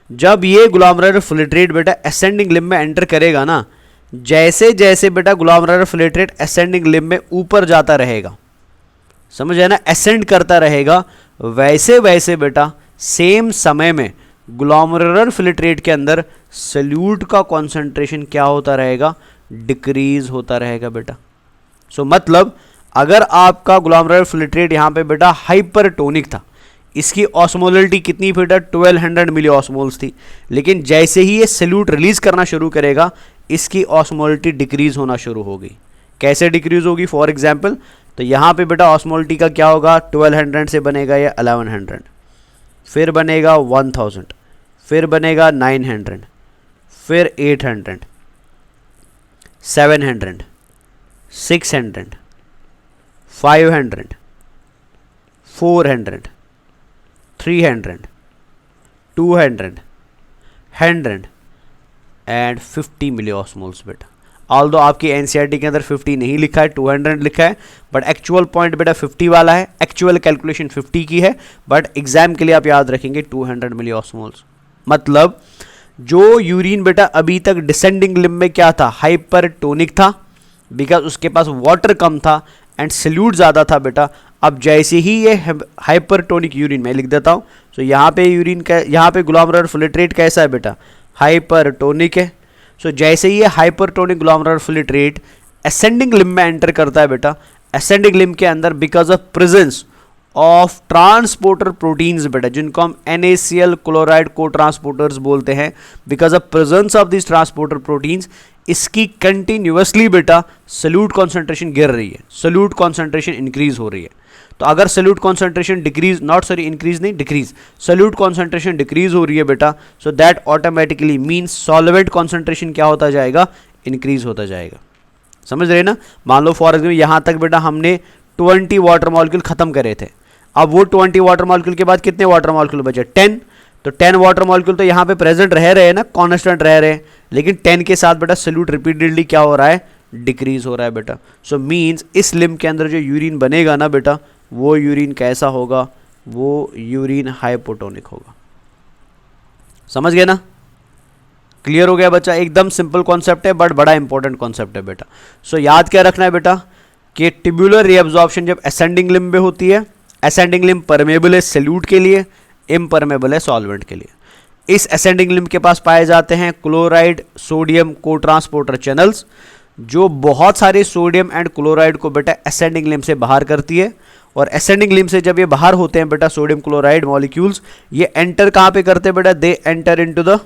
जब ये ग्लोमेरुलर फिल्ट्रेट बेटा असेंडिंग लिम्ब में एंटर करेगा ना, जैसे जैसे बेटा ग्लोमेरुलर फिल्ट्रेट असेंडिंग लिम्ब में ऊपर जाता रहेगा, समझ आया ना, असेंड करता रहेगा, वैसे वैसे बेटा सेम समय में ग्लोमेरुलर फिल्ट्रेट के अंदर सल्यूट का कॉन्सेंट्रेशन क्या होता रहेगा, डिक्रीज होता रहेगा बेटा। सो मतलब अगर आपका ग्लोमेरुलर फिल्ट्रेट यहाँ पे बेटा हाइपरटोनिक था, इसकी ऑस्मोलिटी कितनी बेटा 1200 मिली ऑस्मोल्स थी, लेकिन जैसे ही ये सल्यूट रिलीज करना शुरू करेगा इसकी ऑस्मोलिटी डिक्रीज होना शुरू होगी। कैसे डिक्रीज होगी, फॉर एग्जाम्पल तो यहाँ पे बेटा ऑस्मोलिटी का क्या होगा, 1200 से बनेगा ये 1100, फिर बनेगा 1000, फिर बनेगा 900, फिर 800, 700, 600, 500, 400, 300, 200, 100 एंड 50 मिली ऑस्मोल्स बेटा। ऑल्दो आपकी एनसीईआरटी के अंदर 50 नहीं लिखा है, 200 लिखा है, बट एक्चुअल पॉइंट बेटा 50 वाला है, एक्चुअल कैलकुलेशन 50 की है, बट एग्जाम के लिए आप याद रखेंगे 200 मिली ऑस्मोल्स। मतलब जो यूरिन बेटा अभी तक डिसेंडिंग लिम्ब में क्या था, हाइपरटोनिक था, बिकॉज उसके पास वाटर कम था एंड सल्यूट ज़्यादा था बेटा। अब जैसे ही ये हाइपरटोनिक यूरिन, मैं लिख देता हूँ, तो यहाँ पे यूरिन का, यहाँ पे ग्लोमेरुलर फिल्ट्रेट कैसा है बेटा, हाइपरटोनिक है। सो जैसे ही ये hypertonic glomerular filtrate ascending limb में एंटर करता है बेटा, असेंडिंग लिम्ब के अंदर because of presence of transporter proteins बेटा, जिनको हम NaCl क्लोराइड को ट्रांसपोर्टर्स बोलते हैं, because of presence of this transporter proteins इसकी कंटिन्यूअसली बेटा सल्यूट कॉन्सेंट्रेशन गिर रही है, सल्यूट कॉन्सेंट्रेशन इंक्रीज हो रही है। तो अगर solute concentration decrease, not sorry increase नहीं, डिक्रीज, सल्यूट कॉन्सेंट्रेशन डिक्रीज हो रही है बेटा, so that automatically means solvent concentration क्या होता जाएगा, इंक्रीज होता जाएगा। समझ रहे ना। मान लो फॉर एग्जाम्पल यहाँ तक बेटा हमने 20 वाटर मॉलिक्यूल खत्म करे थे, अब वो 20 वाटर मॉलिक्यूल के बाद कितने वाटर मॉलिक्यूल बचे, 10, तो 10 वाटर मॉलिक्यूल तो यहाँ पे प्रेजेंट रह रहे हैं ना, कॉन्स्टेंट रह रहे हैं, लेकिन 10 के साथ बेटा सल्यूट रिपीटेडली क्या हो रहा है, डिक्रीज हो रहा है बेटा। सो मीन्स इस लिम्ब के अंदर जो यूरिन बनेगा ना बेटा, वो यूरिन कैसा होगा, वो यूरिन हाइपोटोनिक होगा। समझ गए ना, क्लियर हो गया बच्चा। एकदम सिंपल कॉन्सेप्ट है बट बड़ा इंपॉर्टेंट कॉन्सेप्ट है बेटा। सो याद क्या रखना है बेटा कि ट्यूबुलर रीअब्जॉर्प्शन जब असेंडिंग लिम्ब में होती है, असेंडिंग लिम्ब परमेबल है सल्यूट के लिए, इम्परमेबल है सॉल्वेंट के लिए। इस असेंडिंग लिम्ब के पास पाए जाते हैं क्लोराइड सोडियम को ट्रांसपोर्टर चैनल्स, जो बहुत सारे सोडियम एंड क्लोराइड को बेटा असेंडिंग लिम्ब से बाहर करती है। और असेंडिंग लिम्ब से जब ये बाहर होते हैं बेटा सोडियम क्लोराइड मॉलिक्यूल्स, ये एंटर कहाँ पे करते हैं बेटा, दे एंटर इनटू द,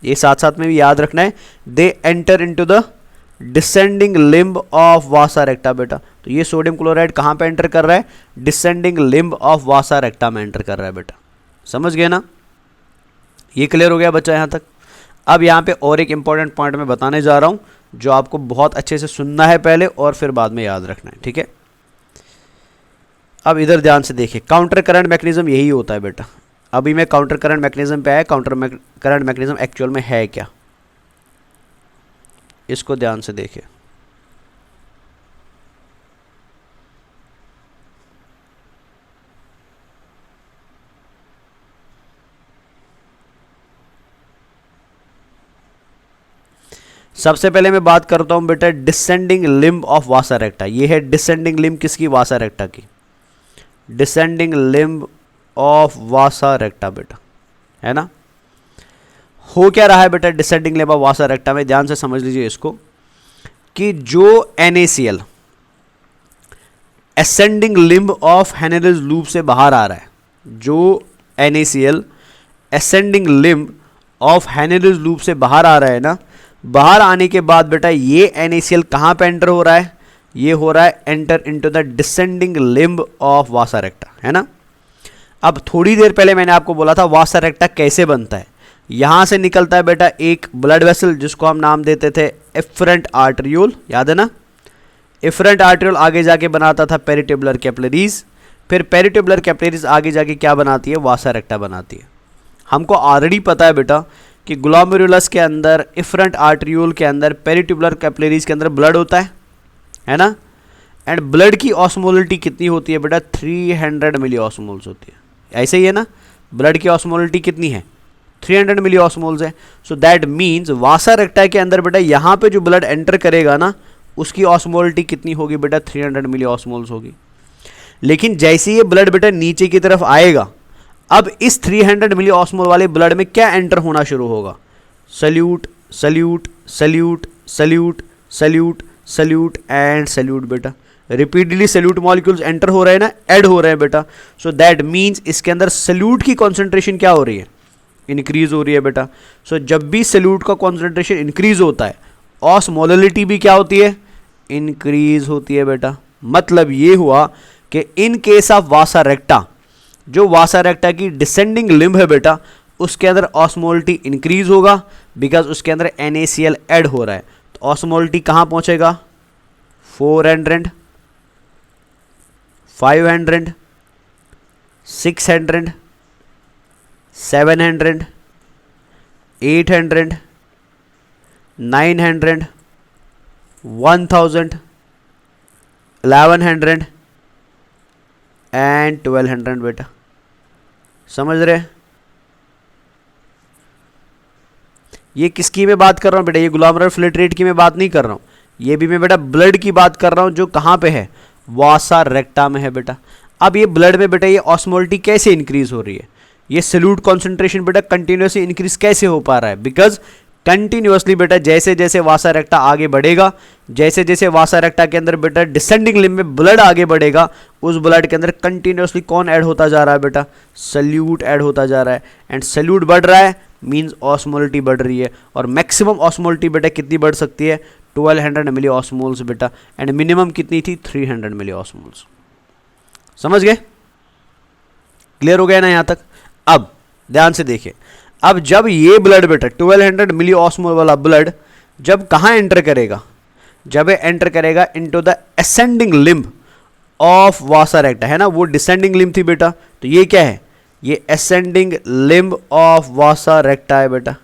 ये साथ साथ में भी याद रखना है, they enter into the descending limb of vasa recta बेटा। तो ये सोडियम क्लोराइड कहाँ पे एंटर कर रहा है, descending limb of vasa recta में एंटर कर रहा है बेटा। समझ गए ना, ये क्लियर हो गया बच्चा यहाँ तक। अब यहाँ पे और एक इंपॉर्टेंट पॉइंट मैं बताने जा रहा हूँ जो आपको बहुत अच्छे से सुनना है पहले और फिर बाद में याद रखना है, ठीक है। अब इधर ध्यान से देखिए, काउंटर करंट मैकेनिज्म यही होता है बेटा। अभी मैं काउंटर करंट मैकेनिज्म पे आया, काउंटर करंट मैकेनिज्म एक्चुअल में है क्या, इसको ध्यान से देखिए। सबसे पहले मैं बात करता हूं बेटा descending limb of vasa recta. ये है डिसेंडिंग लिम्ब किसकी, वासा रेक्टा की, descending limb of vasa recta बेटा, है ना। हो क्या रहा है बेटा descending limb of vasa recta में, ध्यान से समझ लीजिए इसको, कि जो NaCl ascending limb of Henle's loop से बाहर आ रहा है, जो NaCl ascending limb of Henle's loop से बाहर आ रहा है ना, बाहर आने के बाद बेटा ये NaCl कहाँ पे एंटर हो रहा है, ये हो रहा है enter into the descending limb of vasa रेक्टा, है ना। अब थोड़ी देर पहले मैंने आपको बोला था वासा रेक्टा कैसे बनता है, यहां से निकलता है बेटा एक ब्लड वेसल जिसको हम नाम देते थे एफरेंट आर्टरियोल, याद है ना। एफरेंट आर्टरियोल आगे जाके बनाता था पेरिट्यूबुलर कैपिलरीज, फिर पेरिट्यूबुलर कैपिलरीज आगे जाके क्या बनाती है, वासा रेक्टा बनाती है। हमको ऑलरेडी पता है बेटा कि ग्लोमेरुलस के अंदर, इफरेंट आर्टरियोल के अंदर, पेरिट्यूबुलर कैपिलरीज के अंदर ब्लड होता है ना। एंड ब्लड की ऑस्मोलिटी कितनी होती है बेटा? 300 मिली ऑस्मोल्स होती है। ऐसे ही है ना, ब्लड की ऑस्मोलिटी कितनी है? 300 मिली ऑस्मोल्स है। सो दैट मीन्स वासा रेक्टा के अंदर बेटा यहाँ पे जो ब्लड एंटर करेगा ना, उसकी ऑस्मोलिटी कितनी होगी बेटा? 300 मिली ऑस्मोल्स होगी। लेकिन जैसे ये ब्लड बेटा नीचे की तरफ आएगा, अब इस 300 मिली ऑस्मोल वाले ब्लड में क्या एंटर होना शुरू होगा? Solute, solute, solute, solute, solute, solute and solute बेटा। रिपीटली सल्यूट मॉलिक्यूल्स एंटर हो रहे हैं ना, ऐड हो रहे हैं बेटा। सो दैट मीन्स इसके अंदर सल्यूट की कॉन्सेंट्रेशन क्या हो रही है? इंक्रीज हो रही है बेटा। सो जब भी सल्यूट का कॉन्सेंट्रेशन इंक्रीज होता है, ऑस्मोलिटी भी क्या होती है? इंक्रीज होती है बेटा। मतलब ये हुआ कि इन केस ऑफ वासा रेक्टा, जो वासा रेक्टा की डिसेंडिंग लिम्ब है बेटा, उसके अंदर ऑस्मोलिटी इंक्रीज होगा बिकॉज उसके अंदर NaCl ऐड हो रहा है। तो ऑस्मोलिटी कहाँ पहुंचेगा? 400, 500, 600, 700, 800, 900, 1000, 1100 एंड 1200 बेटा। समझ रहे? ये किसकी मैं बात कर रहा हूँ बेटा? ये ग्लोमेरुलर फिल्ट्रेट की मैं बात नहीं कर रहा हूँ, ये भी मैं बेटा ब्लड की बात कर रहा हूँ, जो कहाँ पे है? वासा रेक्टा में है बेटा। अब ये ब्लड में बेटा ये ऑस्मोलिटी कैसे इंक्रीज हो रही है? ये सल्यूट कॉन्सेंट्रेशन बेटा कंटिन्यूसली इंक्रीज कैसे हो पा रहा है? बिकॉज कंटिन्यूसली बेटा जैसे जैसे वासा रेक्टा आगे बढ़ेगा, जैसे जैसे वासा रेक्टा के अंदर बेटा डिसेंडिंग लिम्ब में ब्लड आगे बढ़ेगा, उस ब्लड के अंदर कंटिन्यूसली कौन ऐड होता जा रहा है बेटा? सल्यूट ऐड होता जा रहा है। एंड सल्यूट बढ़ रहा है मीन्स ऑस्मोलिटी बढ़ रही है। और मैक्सिमम ऑस्मोलिटी बेटा कितनी बढ़ सकती है? 1200 मिली ऑस्मोल्स बेटा। एंड मिनिमम कितनी थी? 300 मिली ऑस्मोल्स। समझ गए? क्लियर हो गया ना यहाँ तक? अब ध्यान से देखिए, अब जब ये ब्लड बेटा 1200 मिली ऑस्मोल वाला ब्लड जब कहाँ एंटर करेगा? जब ये एंटर करेगा into the ascending limb of vasa रेक्टा, है ना, वो डिसेंडिंग लिम्ब थी बेटा। तो ये क्या है? ये असेंडिंग लिम्ब ऑफ वासा रेक्टा है बेटा,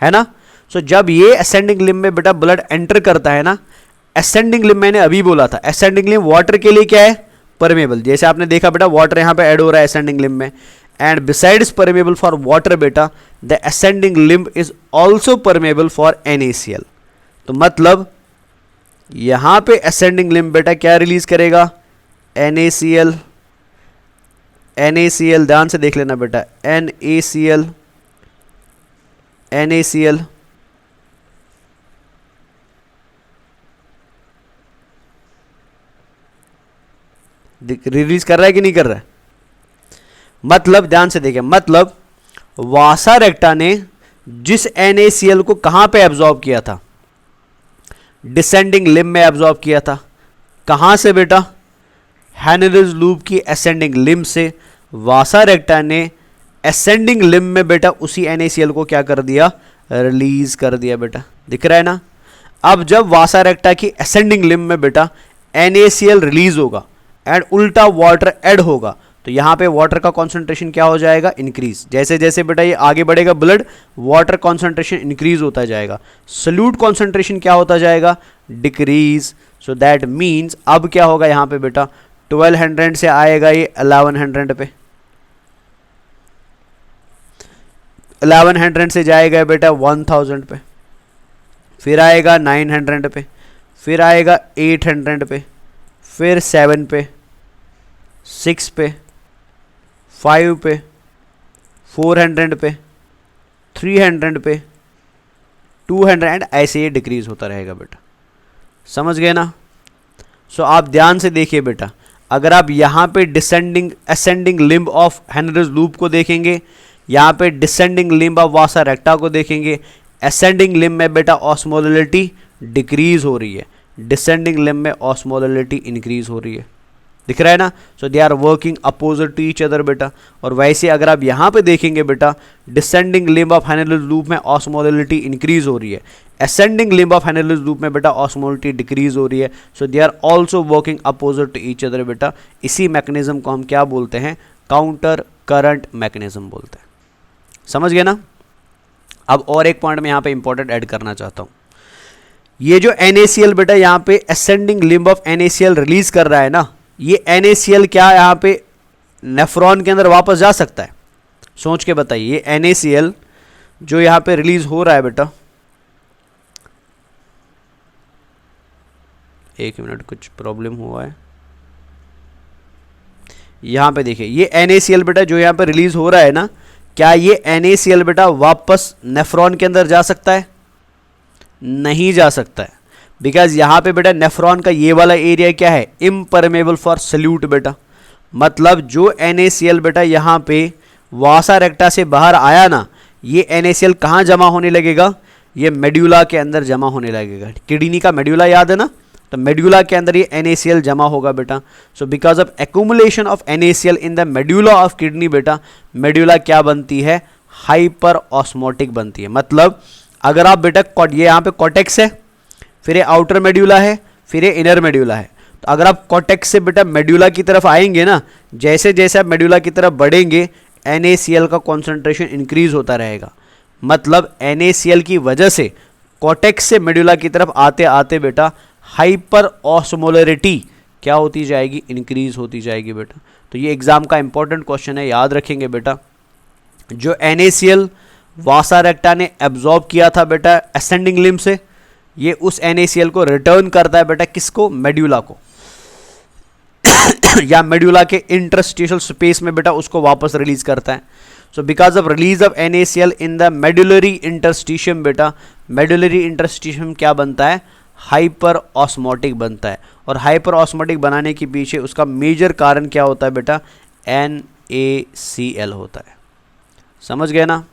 है ना। सो जब ये असेंडिंग लिम्ब में बेटा ब्लड एंटर करता है ना, असेंडिंग लिम्ब मैंने अभी बोला था, असेंडिंग लिम्ब वाटर के लिए क्या है? परमेबल। जैसे आपने देखा बेटा वाटर यहाँ पे ऐड हो रहा है असेंडिंग लिम्ब में, and besides permeable for water बेटा the ascending limb is also permeable for NaCl। तो मतलब यहां पे असेंडिंग लिम्ब बेटा क्या रिलीज करेगा? NaCl। NaCl ध्यान से देख लेना बेटा, NaCl, NaCl रिलीज कर रहा है कि नहीं कर रहा है? मतलब ध्यान से देखिए, मतलब वासा रेक्टा ने जिस NaCl को कहां पे एब्जॉर्ब किया था? डिसेंडिंग लिम्ब में एब्जॉर्ब किया था। कहां से बेटा? हैनरिज लूप की असेंडिंग लिम्ब से। वासा रेक्टा ने असेंडिंग लिम्ब में बेटा उसी NaCl को क्या कर दिया? रिलीज कर दिया बेटा। दिख रहा है ना? अब जब वासा रेक्टा की असेंडिंग लिम्ब में बेटा NaCl रिलीज होगा एंड उल्टा वाटर ऐड होगा, तो यहाँ पे वाटर का कॉन्सेंट्रेशन क्या हो जाएगा? इंक्रीज। जैसे जैसे बेटा ये आगे बढ़ेगा ब्लड, वाटर कॉन्सेंट्रेशन इंक्रीज होता जाएगा। सल्यूट कॉन्सेंट्रेशन क्या होता जाएगा? डिक्रीज। सो दैट मीन्स अब क्या होगा यहाँ पे बेटा? 1200 से आएगा ये 1100 पे, 1100 से जाएगा बेटा 1000 पे, फिर आएगा 900 पे, फिर आएगा 800 पे, फिर 7 पे, 6 पे, 5 पे, 400 पे, 300 पे, 200 एंड ऐसे ये डिक्रीज होता रहेगा बेटा। समझ गए ना? सो आप ध्यान से देखिए बेटा, अगर आप यहाँ पे descending ascending limb of Henle's loop को देखेंगे, यहाँ पे descending limb of vasa recta को देखेंगे, असेंडिंग लिम्ब में बेटा ऑस्मोलिटी डिक्रीज हो रही है, डिसेंडिंग लिम्ब में ऑस्मोलिटी इंक्रीज हो रही है। दिख रहा है ना? So they are working opposite to each other बेटा। और वैसे अगर आप यहाँ पे देखेंगे बेटा, descending limb of Henle's loop में ऑस्मोलिटी इंक्रीज हो रही है, ascending limb of Henle's loop में बेटा ऑस्मोलिटी डिक्रीज हो रही है। So they are also working opposite to each other बेटा। इसी मैकेनिज्म को हम क्या बोलते हैं? काउंटर करंट मैकेनिज्म बोलते हैं। समझ गए ना। अब और एक पॉइंट मैं यहाँ पे इंपॉर्टेंट ऐड करना चाहता हूँ। ये जो NaCl बेटा यहाँ पे ascending limb of NaCl release कर रहा है ना, ये NaCl क्या यहाँ पे नेफ्रॉन के अंदर वापस जा सकता है? सोच के बताइए, ये NaCl जो यहाँ पे रिलीज हो रहा है बेटा, एक मिनट कुछ प्रॉब्लम हुआ है यहाँ पे। देखिए ये NaCl बेटा जो यहाँ पे रिलीज हो रहा है ना, क्या ये NaCl बेटा वापस नेफ्रॉन के अंदर जा सकता है? नहीं जा सकता है, बिकॉज यहाँ पे बेटा नेफ्रॉन का ये वाला एरिया क्या है? इम्परमेबल फॉर सल्यूट बेटा। मतलब जो NaCl बेटा यहाँ पे वासा रेक्टा से बाहर आया ना, ये NaCl कहाँ जमा होने लगेगा? ये मेड्यूला के अंदर जमा होने लगेगा। किडनी का मेड्यूला याद है ना, तो मेड्यूला के अंदर ये NaCl जमा होगा बेटा। So because of accumulation of NaCl in the medulla of kidney बेटा, मेड्यूला क्या बनती है? हाइपर ऑस्मोटिक बनती है। मतलब अगर आप बेटा ये यहाँ पे कॉर्टेक्स है, फिर ये आउटर मेड्यूला है, फिर ये इनर मेड्यूला है। तो अगर आप कॉर्टेक्स से बेटा मेड्यूला की तरफ आएंगे ना, जैसे जैसे आप मेड्यूला की तरफ बढ़ेंगे NaCl का कॉन्सेंट्रेशन इंक्रीज होता रहेगा। मतलब NaCl की वजह से कॉर्टेक्स से मेड्यूला की तरफ आते आते बेटा हाइपर ऑस्मोलरिटी क्या होती जाएगी? इंक्रीज होती जाएगी बेटा। तो ये एग्जाम का इंपॉर्टेंट क्वेश्चन है, याद रखेंगे बेटा। जो NaCl वासा रेक्टा ने एब्जॉर्ब किया था बेटा असेंडिंग लिम्ब से, ये उस NaCl को रिटर्न करता है बेटा किसको? मेड्यूला को या मेड्यूला के इंटरस्टिशियल स्पेस में बेटा उसको वापस रिलीज करता है। So because of release of NaCl in the medullary interstitium बेटा, मेडुलरी इंटरस्टिशियम क्या बनता है? हाइपर ऑस्मोटिक बनता है। और हाइपर ऑस्मोटिक बनाने के पीछे उसका मेजर कारण क्या होता है बेटा? NaCl होता है। समझ गए ना?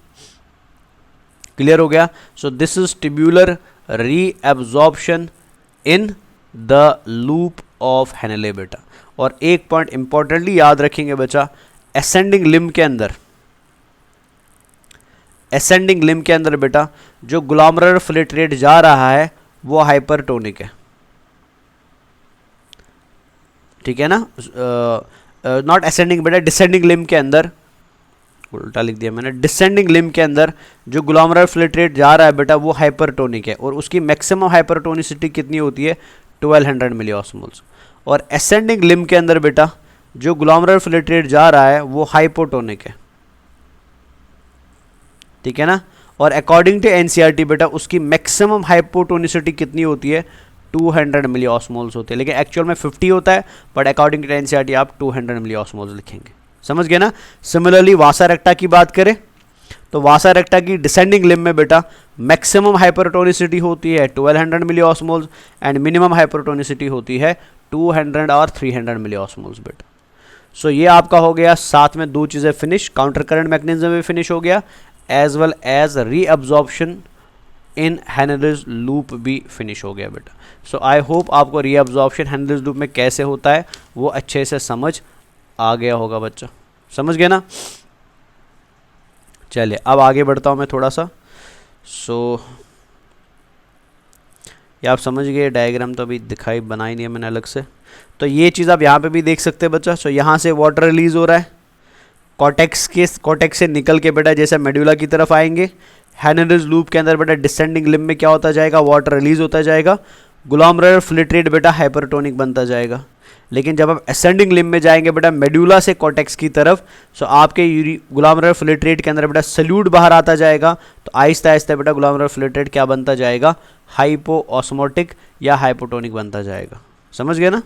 क्लियर हो गया? So this is tubular reabsorption in the loop of Henle बेटा। और एक पॉइंट इंपॉर्टेंटली याद रखेंगे बच्चा, असेंडिंग लिम्ब के अंदर, असेंडिंग लिम्ब के अंदर बेटा जो ग्लोमेरुलर फिल्ट्रेट जा रहा है वो हाइपरटोनिक है। ठीक है ना? नॉट असेंडिंग बेटा, डिसेंडिंग लिम्ब के अंदर, उल्टा लिख दिया मैंने, डिसेंडिंग लिम्ब के अंदर जो ग्लोमेरुलर फिल्ट्रेट जा रहा है बेटा वो हाइपरटोनिक है। और उसकी मैक्सिमम हाइपरटोनिसिटी कितनी होती है? 1200 मिलीऑस्मोल्स। और असेंडिंग लिम्ब के अंदर बेटा जो ग्लोमेरुलर फिल्ट्रेट जा रहा है वो हाइपोटोनिक है। ठीक है ना? और अकॉर्डिंग टू NCERT बेटा उसकी मैक्सिमम हाइपोटोनिसिटी कितनी होती है? 200 मिलीऑस्मोल्स होते हैं, लेकिन एक्चुअल में 50 होता है, बट अकॉर्डिंग टू NCERT आप 200 मिलीऑस्मोल्स लिखेंगे। समझ गए ना? सिमिलरली वासा रेक्टा की बात करें तो वासा रेक्टा की डिसेंडिंग लिम्ब में बेटा मैक्सिमम हाइपरटोनिसिटी होती है 1200 मिलीऑस्मोल्स एंड मिनिमम हाइपरटोनिसिटी होती है 200 और 300 मिलीऑस्मोल्स बेटा। सो ये आपका हो गया, साथ में दो चीज़ें फिनिश, काउंटर करंट मैकेनिज्म भी फिनिश हो गया, एज वेल एज रीअब्जॉर्प्शन इन हैनेलिस लूप भी फिनिश हो गया बेटा। सो आई होप आपको रीअब्जॉर्प्शन हैनेलिस लूप में कैसे होता है वो अच्छे से समझ आ गया होगा बच्चा। समझ गए ना? चलिए अब आगे बढ़ता हूँ मैं थोड़ा सा। ये आप समझ गए, डायग्राम तो अभी दिखाई बनाई नहीं है मैंने अलग से। तो ये चीज़ आप यहाँ पे भी देख सकते हैं बच्चा। सो यहाँ से वाटर रिलीज हो रहा है कॉर्टेक्स से निकल के बेटा जैसे मेड्यूला की तरफ आएंगे, हैनेलिस लूप के अंदर बेटा डिसेंडिंग लिम्ब में क्या होता जाएगा? वाटर रिलीज होता जाएगा, ग्लोमेरुलर फिल्ट्रेट बेटा हाइपरटोनिक बनता जाएगा। लेकिन जब आप असेंडिंग लिम्ब में जाएंगे बेटा मेड्यूला से कॉर्टेक्स की तरफ, सो आपके ग्लोमेरुलर फिल्ट्रेट के अंदर बेटा सल्यूट बाहर आता जाएगा। तो आहिस्ता आहिस्ता बेटा ग्लोमेरुलर फिल्ट्रेट क्या बनता जाएगा? हाइपो ऑस्मोटिक या हाइपोटोनिक बनता जाएगा। समझ गए ना?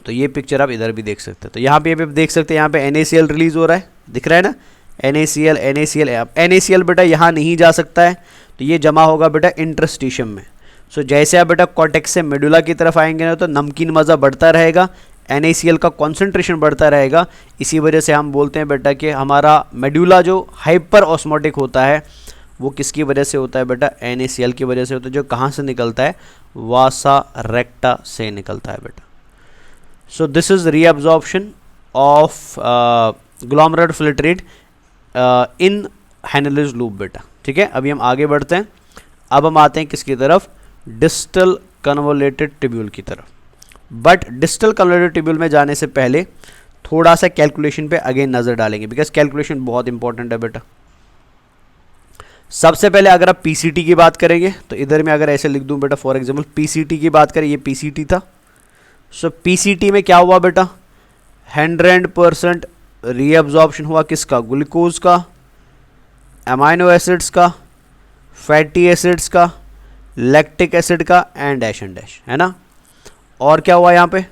तो ये पिक्चर आप इधर भी देख सकते हैं। तो यहाँ पे आप देख सकते हैं, यहाँ पे NaCl रिलीज हो रहा है, दिख रहा है ना? NaCl बेटा यहाँ नहीं जा सकता है, तो ये जमा होगा बेटा इंटरस्टिशियम में। सो जैसे आप बेटा कॉर्टेक्स से मेडुला की तरफ आएंगे ना तो नमकीन मज़ा बढ़ता रहेगा, NaCl का कॉन्सेंट्रेशन बढ़ता रहेगा। इसी वजह से हम बोलते हैं बेटा कि हमारा मेडुला जो हाइपर ऑस्मोटिक होता है वो किसकी वजह से होता है बेटा? NaCl की वजह से होता है, जो कहाँ से निकलता है? वासा रेक्टा से निकलता है बेटा। So this is reabsorption of glomerular filtrate in Henle's loop बेटा। ठीक है, अभी हम आगे बढ़ते हैं। अब हम आते हैं किसकी तरफ? डिस्टल कन्वोलेटेड ट्यूब्यूल की तरफ। बट डिस्टल कन्वोलेटेड ट्यूब्यूल में जाने से पहले थोड़ा सा कैलकुलेशन पे अगेन नज़र डालेंगे, बिकॉज कैलकुलेशन बहुत इंपॉर्टेंट है बेटा। सबसे पहले अगर आप पीसीटी की बात करेंगे तो इधर मैं अगर ऐसे लिख दूं बेटा, फॉर एग्जांपल पीसीटी की बात करें, ये पीसीटी था। सो पीसीटी में क्या हुआ बेटा, 100% रीअब्जॉर्प्शन हुआ किसका, ग्लूकोज का, अमाइनो एसिड्स का, फैटी एसिड्स का, लैक्टिक एसिड का एंड डैश एंड डैश, है ना। और क्या हुआ यहाँ पे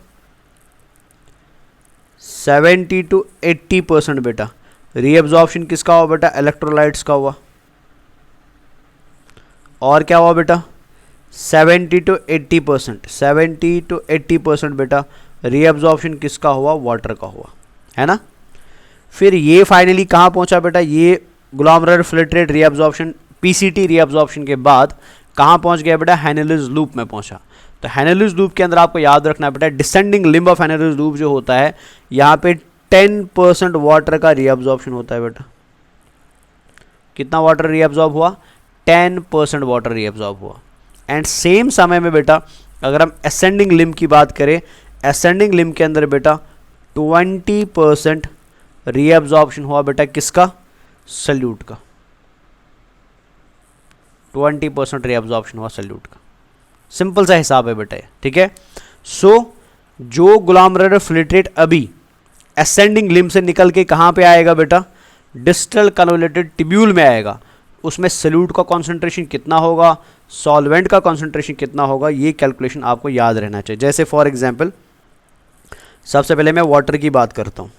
70 to 80% बेटा रीअब्जॉर्प्शन किसका हुआ बेटा, इलेक्ट्रोलाइट्स का हुआ। और क्या हुआ बेटा 70 to 80% बेटा रीअब्जॉर्प्शन किसका हुआ, वाटर का हुआ, है ना। फिर ये फाइनली कहाँ पहुंचा बेटा, ये glomerular filtrate reabsorption PCT reabsorption के बाद कहाँ पहुंच गया बेटा, हैनेलिस लूप में पहुंचा। तो हैनेलिस लूप के अंदर आपको याद रखना है बेटा, डिसेंडिंग लिम्ब ऑफ हैनेलिस लूप जो होता है, यहाँ पे 10% वाटर का रीअब्जॉर्प्शन होता है बेटा। कितना वाटर रीअब्जॉर्ब हुआ, 10% वाटर रीअब्जॉर्ब हुआ। एंड सेम समय में बेटा अगर हम असेंडिंग लिम्ब की बात करें, असेंडिंग लिम्ब के अंदर बेटा 20% रीअब्जॉर्प्शन हुआ बेटा किसका, सल्यूट का। 20% रीअब्जॉर्प्शन हुआ सल्यूट का। सिंपल सा हिसाब है बेटा, ठीक है। सो जो ग्लोमेरुलर फिल्ट्रेट अभी असेंडिंग लिम्ब से निकल के कहाँ पे आएगा बेटा, डिस्टल कन्वोल्यूटेड ट्यूब्यूल में आएगा, उसमें सल्यूट का कॉन्सेंट्रेशन कितना होगा, सॉल्वेंट का कॉन्सेंट्रेशन कितना होगा, ये कैलकुलेशन आपको याद रहना चाहिए। जैसे फॉर एग्जांपल सबसे पहले मैं वाटर की बात करता हूँ।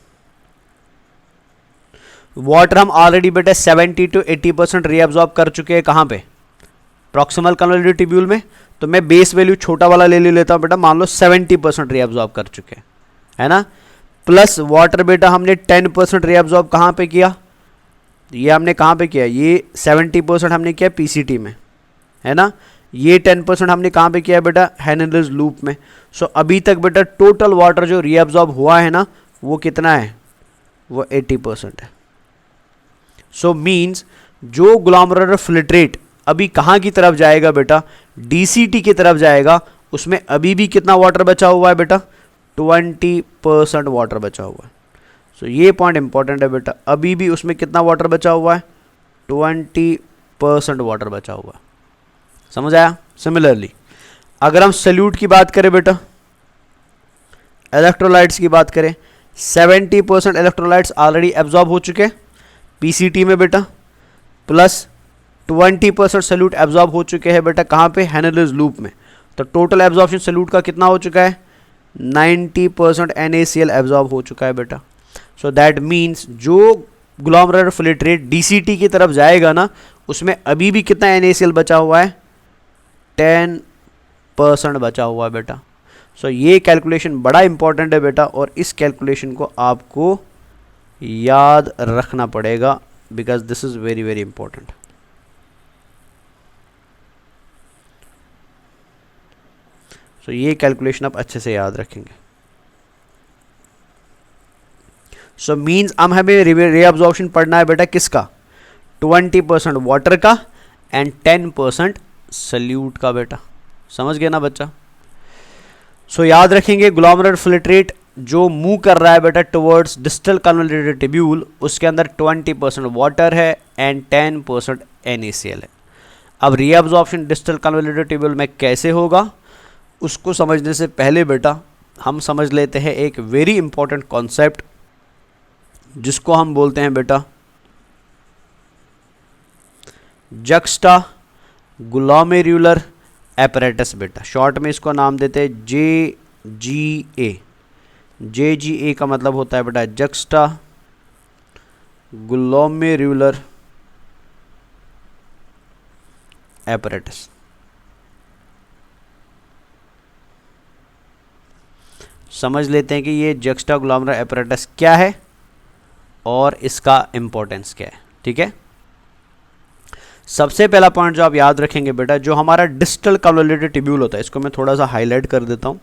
वाटर हम ऑलरेडी बेटा 70 to 80% रीअब्जॉर्ब कर चुके हैं, कहाँ पे, प्रॉक्सिमल कन्वोल्यूटेड ट्यूब्यूल में। तो मैं बेस वैल्यू छोटा वाला ले लेता हूँ बेटा, मान लो 70% रीअब्जॉर्ब कर चुके हैं, है ना। प्लस वाटर बेटा हमने 10% रीअब्जॉर्ब कहाँ पे किया, ये हमने कहाँ पे किया, ये 70% हमने किया पीसीटी में, है ना। ये 10% हमने कहाँ पे किया बेटा, हैनेलिस लूप में। सो अभी तक बेटा टोटल वाटर जो रीअब्जॉर्ब हुआ है ना, वो कितना है, वो 80% है। सो मीन्स जो ग्लोमेरुलर फिल्ट्रेट अभी कहाँ की तरफ जाएगा बेटा, डीसीटी की तरफ जाएगा, उसमें अभी भी कितना वाटर बचा हुआ है बेटा, 20% वाटर बचा हुआ है। सो ये पॉइंट इंपॉर्टेंट है बेटा, अभी भी उसमें कितना वाटर बचा हुआ है, 20% वाटर बचा हुआ है। समझ आया। सिमिलरली अगर हम सल्यूट की बात करें बेटा, इलेक्ट्रोलाइट्स की बात करें, 70% इलेक्ट्रोलाइट्स ऑलरेडी एब्जॉर्ब हो चुके पीसीटी में बेटा, प्लस 20% सल्यूट एब्जॉर्ब हो चुके हैं बेटा कहाँ पे, हैनेलिस लूप में। तो टोटल एब्जॉर्प्शन सल्यूट का कितना हो चुका है, 90% NaCl एब्जॉर्ब हो चुका है बेटा। सो दैट मीन्स जो ग्लोमेरुलर फिल्ट्रेट डीसीटी की तरफ जाएगा ना, उसमें अभी भी कितना NaCl बचा हुआ है, 10% बचा हुआ है बेटा। सो ये कैलकुलेशन बड़ा इंपॉर्टेंट है बेटा, और इस कैलकुलेशन को आपको याद रखना पड़ेगा, because this is very very important. So ये कैलकुलेशन आप अच्छे से याद रखेंगे। सो मीन्स अब हमें रीअब्जॉर्प्शन पढ़ना है बेटा किसका, 20% वाटर का एंड 10% सल्यूट का बेटा। समझ गया ना बच्चा। सो याद रखेंगे ग्लोमेरुलर फिल्ट्रेट जो मूव कर रहा है बेटा टुवर्ड्स डिस्टल कन्वोल्यूटेड ट्यूब्यूल, उसके अंदर 20% वाटर है एंड 10% NaCl है। अब रीअब्जॉर्प्शन डिस्टल कन्वोल्यूटेड ट्यूब्यूल में कैसे होगा, उसको समझने से पहले बेटा हम समझ लेते हैं एक वेरी इंपॉर्टेंट कॉन्सेप्ट, जिसको हम बोलते हैं बेटा जक्स्टा ग्लोमेरुलर एपरेटस बेटा। शॉर्ट में इसको नाम देते हैं JGA। JGA का मतलब होता है बेटा जक्स्टा ग्लोमेरुलर एपरेटस। समझ लेते हैं कि ये जक्स्टा ग्लोमेरुलर एपरेटस क्या है और इसका इंपॉर्टेंस क्या है, ठीक है। सबसे पहला पॉइंट जो आप याद रखेंगे बेटा, जो हमारा डिस्टल कन्वोल्यूटेड ट्यूब्यूल होता है, इसको मैं थोड़ा सा हाईलाइट कर देता हूँ।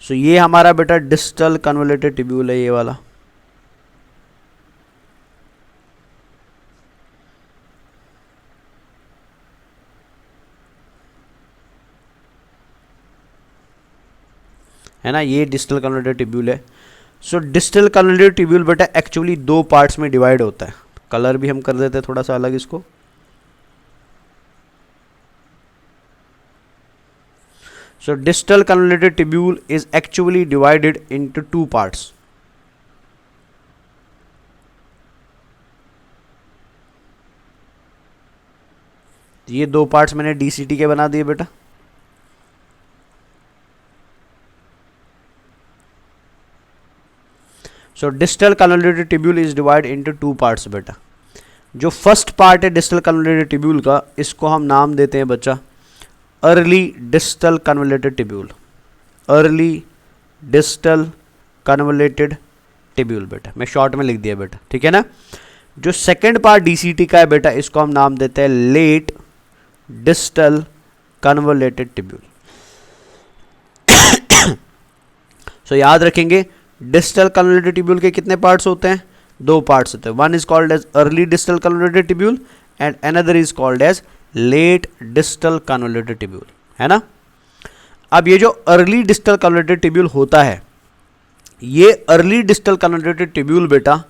सो ये हमारा बेटा डिस्टल कन्वोल्यूटेड ट्यूब्यूल है, ये वाला। है ना, ये डिस्टल कन्वोल्यूटेड ट्यूब्यूल है। सो डिस्टल कन्वोल्यूटेड ट्यूब्यूल बेटा एक्चुअली दो पार्ट्स में डिवाइड होता है। कलर भी हम कर देते हैं थोड़ा सा अलग इसको। So distal convoluted tubule is actually divided into two parts. ये दो पार्ट्स मैंने डीसीटी के बना दिए बेटा। So distal convoluted tubule is divide into two parts बेटा। जो फर्स्ट पार्ट है डिस्टल कन्वोल्यूटेड ट्यूब्यूल का, इसको हम नाम देते हैं बच्चा early distal convoluted tubule. Early distal convoluted tubule बेटा, मैं शॉर्ट में लिख दिया बेटा, ठीक है ना। जो सेकंड पार्ट डीसीटी का है बेटा, इसको हम नाम देते हैं लेट डिस्टल कन्वोल्यूटेड ट्यूब्यूल। सो याद रखेंगे डिस्टल कन्वोल्यूटेड ट्यूब्यूल के कितने पार्ट्स होते हैं? दो पार्ट्स होते हैं। One is called as early distal convoluted tubule and another is called as late distal convoluted tubule, है ना। अब ये जो अर्ली डिस्टल कन्वोल्यूटेड ट्यूब्यूल होता है, ये अर्ली डिस्टल कन्वोल्यूटेड ट्यूब्यूल बेटा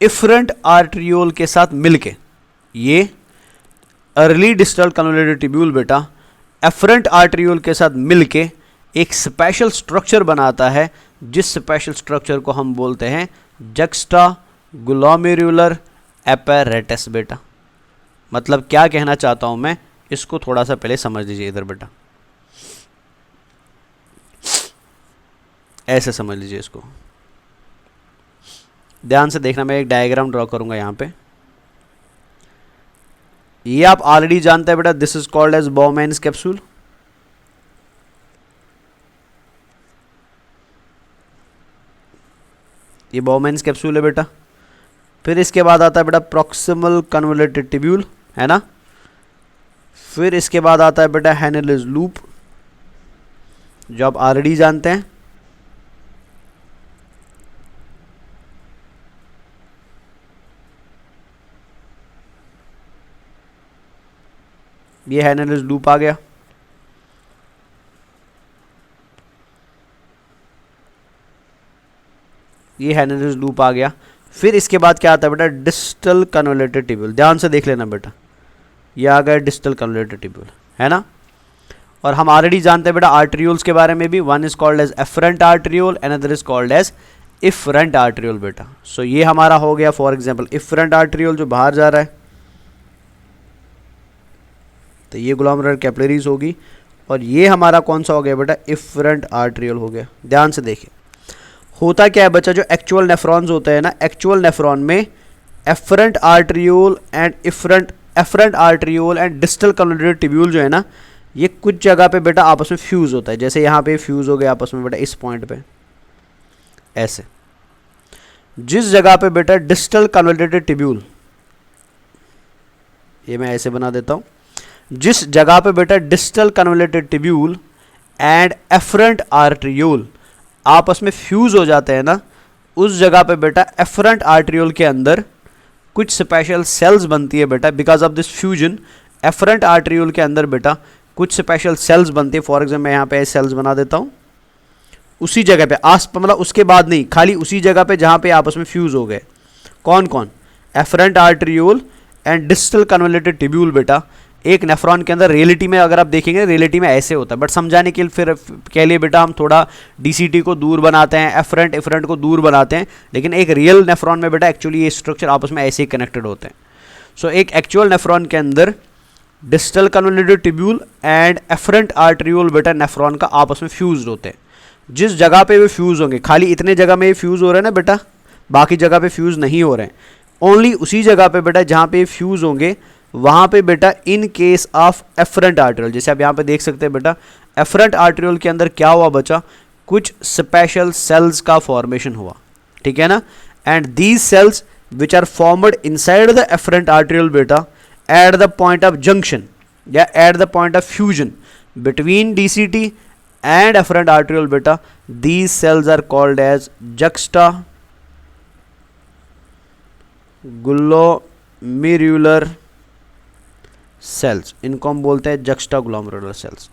इफरेंट आर्टरियोल के साथ मिलके, ये अर्ली डिस्टल कन्वोल्यूटेड ट्यूब्यूल बेटा एफरेंट आर्टरियोल के साथ मिलके एक स्पेशल स्ट्रक्चर बनाता है, जिस स्पेशल स्ट्रक्चर को हम बोलते हैं जक्स्टा ग्लोमेरुलर एपेरेटस बेटा। मतलब क्या कहना चाहता हूं मैं, इसको थोड़ा सा पहले समझ लीजिए इधर बेटा, ऐसे समझ लीजिए इसको, ध्यान से देखना। मैं एक डायग्राम ड्रॉ करूंगा यहां पे। ये आप ऑलरेडी जानते हैं बेटा, this is called as Bowman's capsule. ये बॉमेन्स कैप्सूल है बेटा। फिर इसके बाद आता है बेटा प्रॉक्सिमल कन्वोल्यूटेड ट्यूब्यूल, है ना। फिर इसके बाद आता है बेटा हैनेलिस लूप, जो आप ऑलरेडी जानते हैं। ये हैनेलिस लूप आ गया। ये हैनेलिस लूप आ गया। फिर इसके बाद क्या आता है बेटा डिस्टल कन्वोल्यूटेड ट्यूब्यूल। ध्यान से देख लेना बेटा, ये आ गया डिस्टल कन्वोल्यूटेड ट्यूब्यूल, है ना। और हम ऑलरेडी जानते हैं बेटा आर्टरियोल्स के बारे में भी। One is called as afferent arteriole, another is called as efferent arteriole बेटा। सो ये हमारा हो गया फॉर एग्जांपल इफरेंट आर्टरियोल जो बाहर जा रहा है, तो ये ग्लोमेरुलर कैपिलरीज होगी। और ये हमारा कौन सा हो गया बेटा इफरेंट आर्टरियोल हो गया। ध्यान से देखिए होता क्या है बच्चा, जो एक्चुअल नेफ्रॉन्स होते हैं ना, एक्चुअल नेफ्रॉन में afferent arteriole and efferent arteriole and distal convoluted tubule जो है ना, ये कुछ जगह पे बेटा आपस में फ्यूज होता है। जैसे यहाँ पे फ्यूज हो गया आपस में बेटा इस पॉइंट पे, ऐसे। जिस जगह पे बेटा डिस्टल कन्वोल्यूटेड ट्यूब्यूल, ये मैं ऐसे बना देता हूँ, जिस जगह पे बेटा distal convoluted tubule and efferent arteriole आपस में फ्यूज हो जाते हैं ना, उस जगह पे बेटा एफरेंट आर्टरियोल के अंदर कुछ स्पेशल सेल्स बनती है बेटा। Because of this fusion afferent arteriole के अंदर बेटा कुछ स्पेशल सेल्स बनती है। फॉर एग्जाम्पल मैं यहाँ पे सेल्स बना देता हूँ उसी जगह पे, मतलब उसके बाद नहीं, खाली उसी जगह पे जहाँ पे आपस में फ्यूज हो गए। कौन कौन? Afferent arteriole and distal convoluted tubule बेटा एक नेफ्रॉन के अंदर। रियलिटी में अगर आप देखेंगे रियलिटी में ऐसे होता है, बट समझाने के लिए फिर के लिए बेटा हम थोड़ा डीसीटी को दूर बनाते हैं, एफरेंट को दूर बनाते हैं, लेकिन एक रियल नेफ्रॉन में बेटा एक्चुअली ये स्ट्रक्चर आपस में ऐसे ही कनेक्टेड होते हैं। सो एक एक्चुअल नेफ्रॉन के अंदर distal convoluted tubule and efferent arteriole बेटा नेफ्रॉन का आपस में फ्यूज होते हैं। जिस जगह पे वे फ्यूज होंगे, खाली इतने जगह में ये फ्यूज हो रहे हैं ना बेटा, बाकी जगह पे फ्यूज नहीं हो रहे हैं, ओनली उसी जगह पे बेटा जहाँ पे फ्यूज होंगे वहाँ पे बेटा in case of afferent arteriole, जैसे आप यहाँ पे देख सकते हैं बेटा एफरेंट आर्टरियोल के अंदर क्या हुआ बच्चा, कुछ स्पेशल सेल्स का फॉर्मेशन हुआ, ठीक है ना। And these cells which are formed inside the efferent arteriole बेटा at the point of junction या at the point of fusion between DCT and efferent arteriole बेटा, these cells are called as juxta glomerular cells. इनको हम बोलते हैं juxta glomerular sales.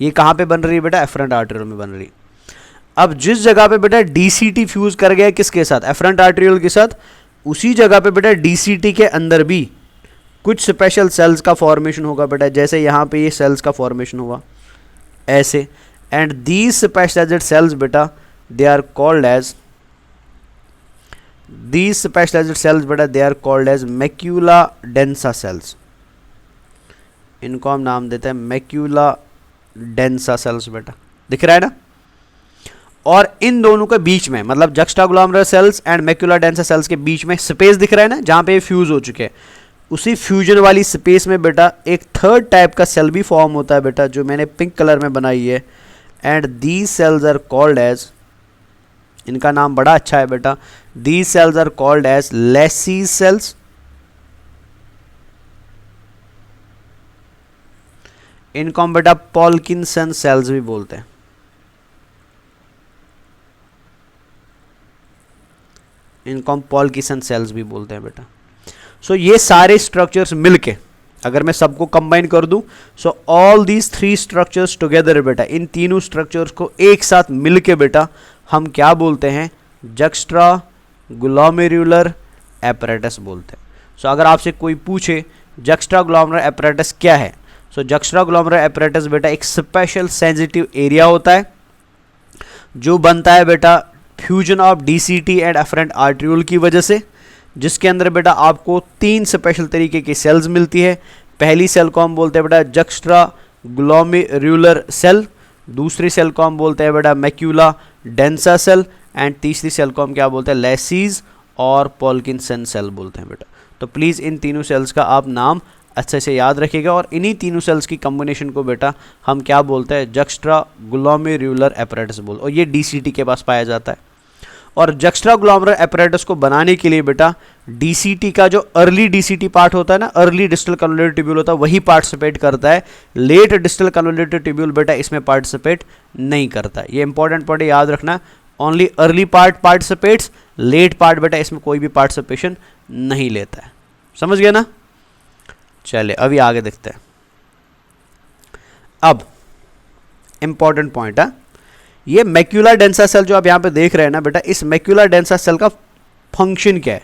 ये कहाँ पे बन रही है बेटा? एफरेंट आर्टरियोल में बन रही है। अब जिस जगह पे बेटा डीसीटी फ्यूज कर गया किसके साथ, एफरेंट आर्टेरियोल के साथ, उसी जगह पे बेटा डीसीटी के अंदर भी कुछ स्पेशल सेल्स का फॉर्मेशन होगा बेटा, जैसे यहाँ पे ये सेल्स का फॉर्मेशन हुआ ऐसे, एंड दीज स्पेशलाइज्ड सेल्स बेटा they are called as, these specialized cells बेटा they are called as macula densa cells, इनको हम नाम देते हैं macula densa cells बेटा, दिख रहा है ना। और इन दोनों के बीच में मतलब juxtaglomeralar cells and macula densa cells के बीच में स्पेस दिख रहा है ना, जहाँ पे ये फ्यूज हो चुके हैं, उसी फ्यूजन वाली स्पेस में बेटा एक थर्ड टाइप का सेल भी फॉर्म होता है बेटा, जो मैंने पिंक कलर में बनाई है, and these cells are called as, इनका नाम बड़ा अच्छा है बेटा, these cells are called as lacis cells, इनको हम बेटा पॉल्किंसन सेल्स भी बोलते हैं, इनको हम पॉल्किंसन सेल्स भी बोलते हैं बेटा। सो ये सारे स्ट्रक्चर्स मिलके अगर मैं सबको कंबाइन कर दूं, so all these three structures together बेटा, इन तीनों स्ट्रक्चर्स को एक साथ मिलके बेटा हम क्या बोलते हैं, जक्स्ट्राग्लोमेरुलर एपरेटस बोलते हैं। सो अगर आपसे कोई पूछे जक्स्ट्राग्लोमेरुलर एपरेटस क्या है, सो जक्स्ट्राग्लोमेरुलर एपरेटस बेटा एक स्पेशल सेंसिटिव एरिया होता है जो बनता है बेटा fusion of DCT and afferent arteriole की वजह से, जिसके अंदर बेटा आपको तीन स्पेशल तरीके की सेल्स मिलती है। पहली सेल को हम बोलते हैं बेटा जक्स्ट्राग्लोमेरुलर सेल, दूसरी सेल को हम बोलते हैं बेटा मैक्यूला डेंसा सेल, एंड तीसरी सेल को हम क्या बोलते हैं, लेसीज और पॉल्किंसन सेल बोलते हैं बेटा। तो प्लीज़ इन तीनों सेल्स का आप नाम अच्छे से याद रखिएगा, और इन्हीं तीनों सेल्स की कॉम्बिनेशन को बेटा हम क्या बोलते हैं, जक्स्ट्राग्लोमेरुलर एपरेटस बोल, और ये डीसीटी के पास पाया जाता है। और जक्स्ट्राग्लोमेरुलर एपरेटस को बनाने के लिए बेटा डीसीटी का जो अर्ली डीसीटी पार्ट होता है ना, अर्ली डिस्टल कन्वोल्यूटेड ट्यूब्यूल होता है, वही पार्टिसिपेट करता है, लेट डिस्टल कन्वोल्यूटेड ट्यूब्यूल बेटा इसमें पार्टिसिपेट नहीं करता है। ये इंपॉर्टेंट पॉइंट याद रखना, only early part participates, late part बेटा इसमें कोई भी पार्टिसिपेशन नहीं लेता है। समझ गया ना। चलिए अभी आगे देखते हैं। अब इंपॉर्टेंट पॉइंट है, ये मैक्यूला डेंसा सेल जो आप यहाँ पे देख रहे हैं ना बेटा, इस मैक्यूला डेंसा सेल का फंक्शन क्या है,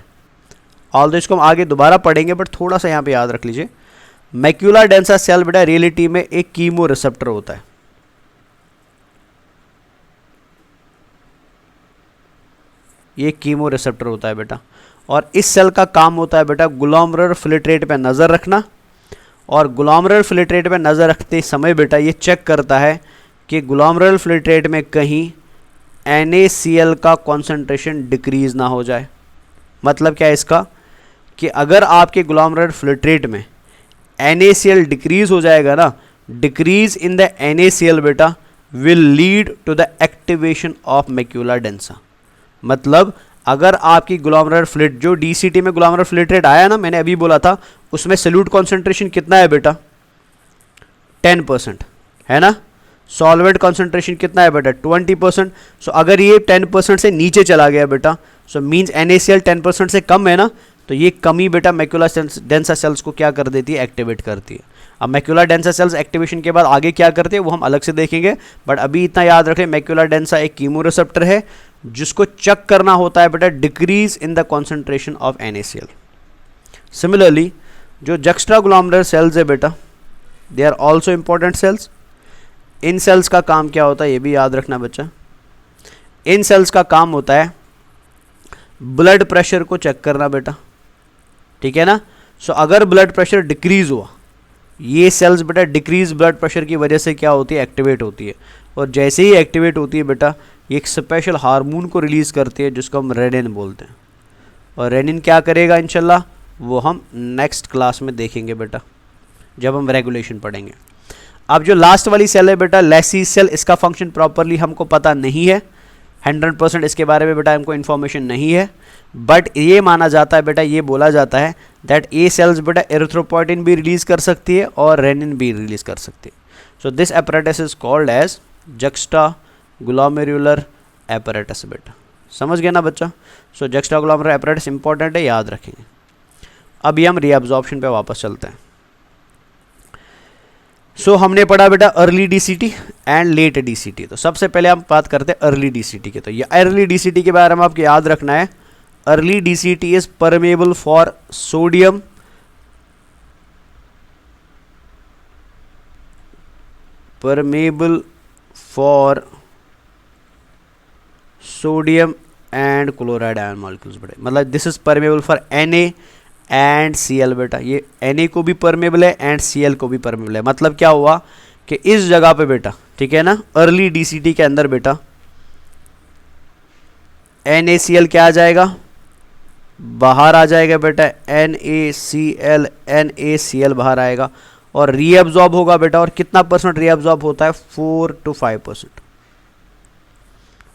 ऑल्दो इसको हम आगे दोबारा पढ़ेंगे, बट थोड़ा सा यहाँ पे याद रख लीजिए। मैक्यूला डेंसा सेल बेटा रियलिटी में एक कीमो रिसेप्टर होता है। ये कीमो रिसेप्टर होता है बेटा, और इस सेल का काम होता है बेटा ग्लोमेरुलर फिल्ट्रेट पे नज़र रखना, और ग्लोमेरुलर फिल्ट्रेट पे नज़र रखते समय बेटा ये चेक करता है कि ग्लोमेरुलर फिल्ट्रेट में कहीं NaCl का कॉन्सेंट्रेशन डिक्रीज़ ना हो जाए। मतलब क्या है इसका, कि अगर आपके ग्लोमेरुलर फिल्ट्रेट में NaCl डिक्रीज़ हो जाएगा ना, डिक्रीज़ इन द NaCl बेटा will lead to the activation of macula densa. मतलब अगर आपकी ग्लोमेरुलर फिल्ट्रेट, जो डीसीटी में ग्लोमेरुलर फिल्ट्रेट आया ना, मैंने अभी बोला था, उसमें सॉल्यूट कॉन्सेंट्रेशन कितना है बेटा, 10% है ना। सॉल्वेंट कॉन्सेंट्रेशन कितना है बेटा, 20%। सो अगर ये 10% से नीचे चला गया बेटा, सो मीन्स NaCl 10% से कम है ना, तो ये कमी बेटा मैक्यूला डेंसा सेल्स को क्या कर देती है, एक्टिवेट करती है। अब मैक्यूला डेंसा सेल्स एक्टिवेशन के बाद आगे क्या करते हैं वो हम अलग से देखेंगे, बट अभी इतना याद रखें, मैक्यूला डेंसा एक कीमो रिसेप्टर है जिसको चेक करना होता है बेटा decrease in the concentration of NaCl। Similarly जो जक्स्ट्राग्लोमेरुलर सेल्स है बेटा, they are also important cells. इन सेल्स का काम क्या होता है ये भी याद रखना बच्चा। इन सेल्स का काम होता है ब्लड प्रेशर को चेक करना बेटा, ठीक है ना। सो अगर ब्लड प्रेशर डिक्रीज हुआ, ये सेल्स बेटा डिक्रीज ब्लड प्रेशर की वजह से क्या होती है, एक्टिवेट होती है, और जैसे ही एक्टिवेट होती है बेटा ये एक स्पेशल हार्मोन को रिलीज़ करती है जिसको हम रेनिन बोलते हैं। और रेनिन क्या करेगा इंशाल्लाह वो हम नेक्स्ट क्लास में देखेंगे बेटा, जब हम रेगुलेशन पढ़ेंगे। अब जो लास्ट वाली सेल है बेटा लेसीज सेल, इसका फंक्शन प्रॉपरली हमको पता नहीं है, 100% इसके बारे में बेटा हमको इन्फॉर्मेशन नहीं है, बट ये माना जाता है बेटा, ये बोला जाता है दैट ये सेल्स बेटा एरिथ्रोपोइटिन भी रिलीज़ कर सकती है और रेनिन भी रिलीज़ कर सकती है। So this apparatus is called as juxtaglomerular apparatus बेटा। समझ गया ना बच्चा। सो जक्स्ट्राग्लोमेरुलर एपरेटस इंपॉर्टेंट है, याद रखेंगे। अभी हम रीअब्जॉर्प्शन पे वापस चलते हैं। सो हमने पढ़ा बेटा early DCT and let DCT. तो सबसे पहले हम बात करते हैं अर्ली डीसीटी के। तो ये अर्ली डीसीटी के बारे में आपको याद रखना है, early DCT is permeable for sodium and chloride ion molecules बेटा। मतलब this is permeable for Na and Cl बेटा। ये Na को भी परमेबल है एंड Cl को भी परमेबल है। मतलब क्या हुआ कि इस जगह पे बेटा, ठीक है ना, अर्ली डीसीटी के अंदर बेटा NaCl क्या आ जाएगा, बाहर आ जाएगा बेटा, NaCl बाहर आएगा और रीअब्जॉर्ब होगा बेटा। और कितना परसेंट रीअब्जॉर्ब होता है, 4 to 5%।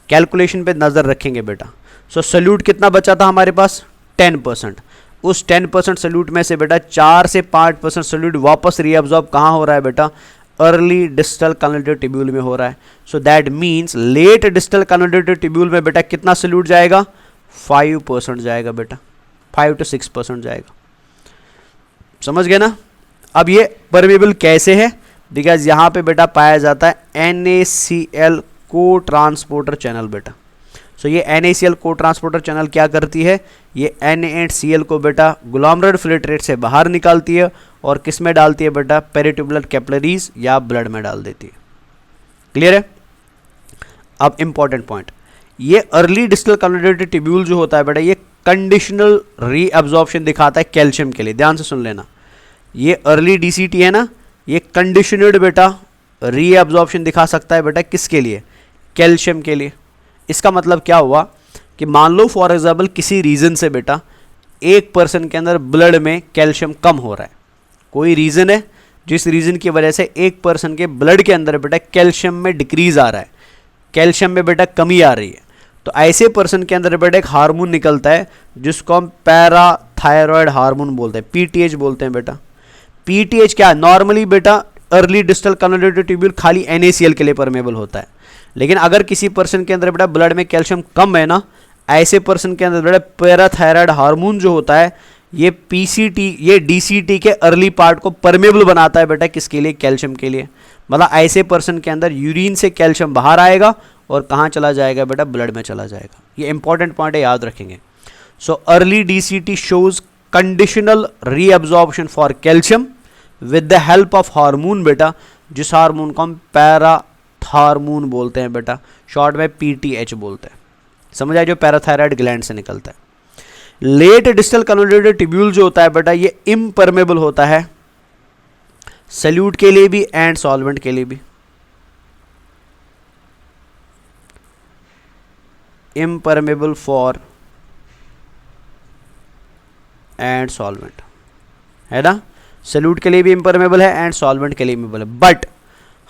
कैलकुलेशन पे नजर रखेंगे बेटा। सो सल्यूट कितना बचा था हमारे पास, 10%। उस 10% सल्यूट में से बेटा 4 से 5% सल्यूट वापस रीअब्जॉर्ब कहाँ हो रहा है बेटा, अर्ली डिस्टल कन्वर्टेड ट्यूब्यूल में हो रहा है। So that means late distal converted tubule में बेटा कितना सल्यूट जाएगा, 5% जाएगा बेटा, 5 to 6% जाएगा। समझ गए ना। अब ये परमेबल कैसे है, बिकॉज यहाँ पे बेटा पाया जाता है NaCl को ट्रांसपोर्टर चैनल बेटा। सो ये NaCl को ट्रांसपोर्टर चैनल क्या करती है, ये Na एंड Cl को बेटा ग्लोमेरुलर फिल्ट्रेट से बाहर निकालती है और किस में डालती है बेटा, पेरिट्यूबुलर कैपिलरीज या ब्लड में डाल देती है। क्लियर है। अब इंपॉर्टेंट पॉइंट, ये अर्ली डिस्टल कन्वर्टेड ट्यूब्यूल जो होता है बेटा, ये कंडीशनल रीअब्जॉर्प्शन दिखाता है कैल्शियम के लिए। ध्यान से सुन लेना, ये अर्ली डीसीटी है ना, ये कंडीशनड बेटा रीअब्जॉर्प्शन दिखा सकता है बेटा, किसके लिए, कैल्शियम के लिए। इसका मतलब क्या हुआ कि मान लो फॉर एग्जाम्पल किसी रीज़न से बेटा एक पर्सन के अंदर ब्लड में कैल्शियम कम हो रहा है, कोई रीज़न है जिस रीज़न की वजह से एक पर्सन के ब्लड के अंदर बेटा कैल्शियम में डिक्रीज आ रहा है, कैल्शियम में बेटा कमी आ रही है। तो ऐसे पर्सन के अंदर बेटा एक हार्मोन निकलता है जिसको हम पैराथायरॉयड हार्मोन बोलते हैं, PTH बोलते हैं बेटा। PTH क्या है, नॉर्मली बेटा अर्ली डिस्टल कन्वर्टेड ट्यूब्यूल खाली NaCl के लिए परमेबल होता है। लेकिन अगर किसी पर्सन के अंदर बेटा ब्लड में कैल्शियम कम है ना, ऐसे पर्सन के अंदर बेटा पैराथायरॉयड हार्मोन जो होता है, ये DCT के अर्ली पार्ट को परमेबल बनाता है बेटा, किसके लिए, कैल्शियम के लिए। मतलब ऐसे पर्सन के अंदर यूरिन से कैल्शियम बाहर आएगा और कहाँ चला जाएगा बेटा, ब्लड में चला जाएगा। ये इंपॉर्टेंट पॉइंट है, याद रखेंगे। So early DCT shows conditional reabsorption for calcium with the help of hormone बेटा, जिस हार्मोन को हम पैराथार्मोन बोलते हैं बेटा, शॉर्ट में PTH बोलते हैं। समझ आए, जो पैराथायरॉयड ग्लैंड से निकलता है। लेट डिस्टल कन्वर्टेड ट्यूब्यूल जो होता है बेटा, ये इम्परमेबल होता है सल्यूट के लिए भी एंड सॉल्वेंट के लिए भी। इम्परमेबल फॉर एंड सॉल्वेंट है ना, सल्यूट के लिए भी इम्परमेबल है एंड सॉल्वेंट के लिए भी इम्परमेबल है। बट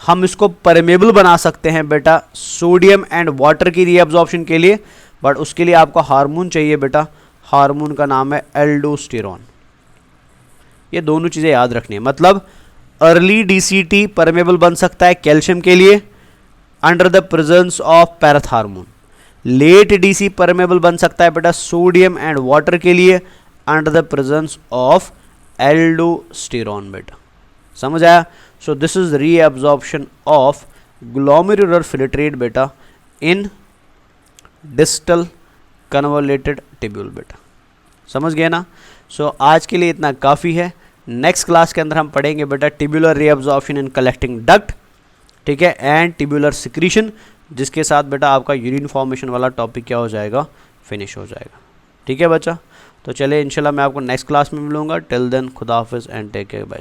हम इसको परमेबल बना सकते हैं बेटा सोडियम एंड वाटर की रीअब्जॉर्प्शन के लिए। बट उसके लिए आपको हार्मोन चाहिए बेटा, हार्मोन का नाम है एल्डोस्टेरॉन। ये दोनों चीज़ें याद रखनी है। मतलब अर्ली डीसीटी परमेबल बन सकता है कैल्शियम के लिए under the presence of parathormone. Late DC permeable बन सकता है बेटा सोडियम एंड वाटर के लिए under the presence of aldosterone बेटा। समझ आया। So this is reabsorption of glomerular filtrate बेटा इन डिस्टल कन्वोलेटेड ट्यूब्यूल बेटा। समझ गए ना। सो आज के लिए इतना काफ़ी है। नेक्स्ट क्लास के अंदर हम पढ़ेंगे बेटा tubular reabsorption in collecting duct, ठीक है, एंड ट्यूब्यूलर सिक्रीशन, जिसके साथ बेटा आपका यूरिन फॉर्मेशन वाला टॉपिक क्या हो जाएगा, फिनिश हो जाएगा। ठीक है बच्चा। तो चलिए इंशाल्लाह मैं आपको नेक्स्ट क्लास में मिलूंगा। टिल देन खुदा हाफिज़ एंड टेक केयर, बाय।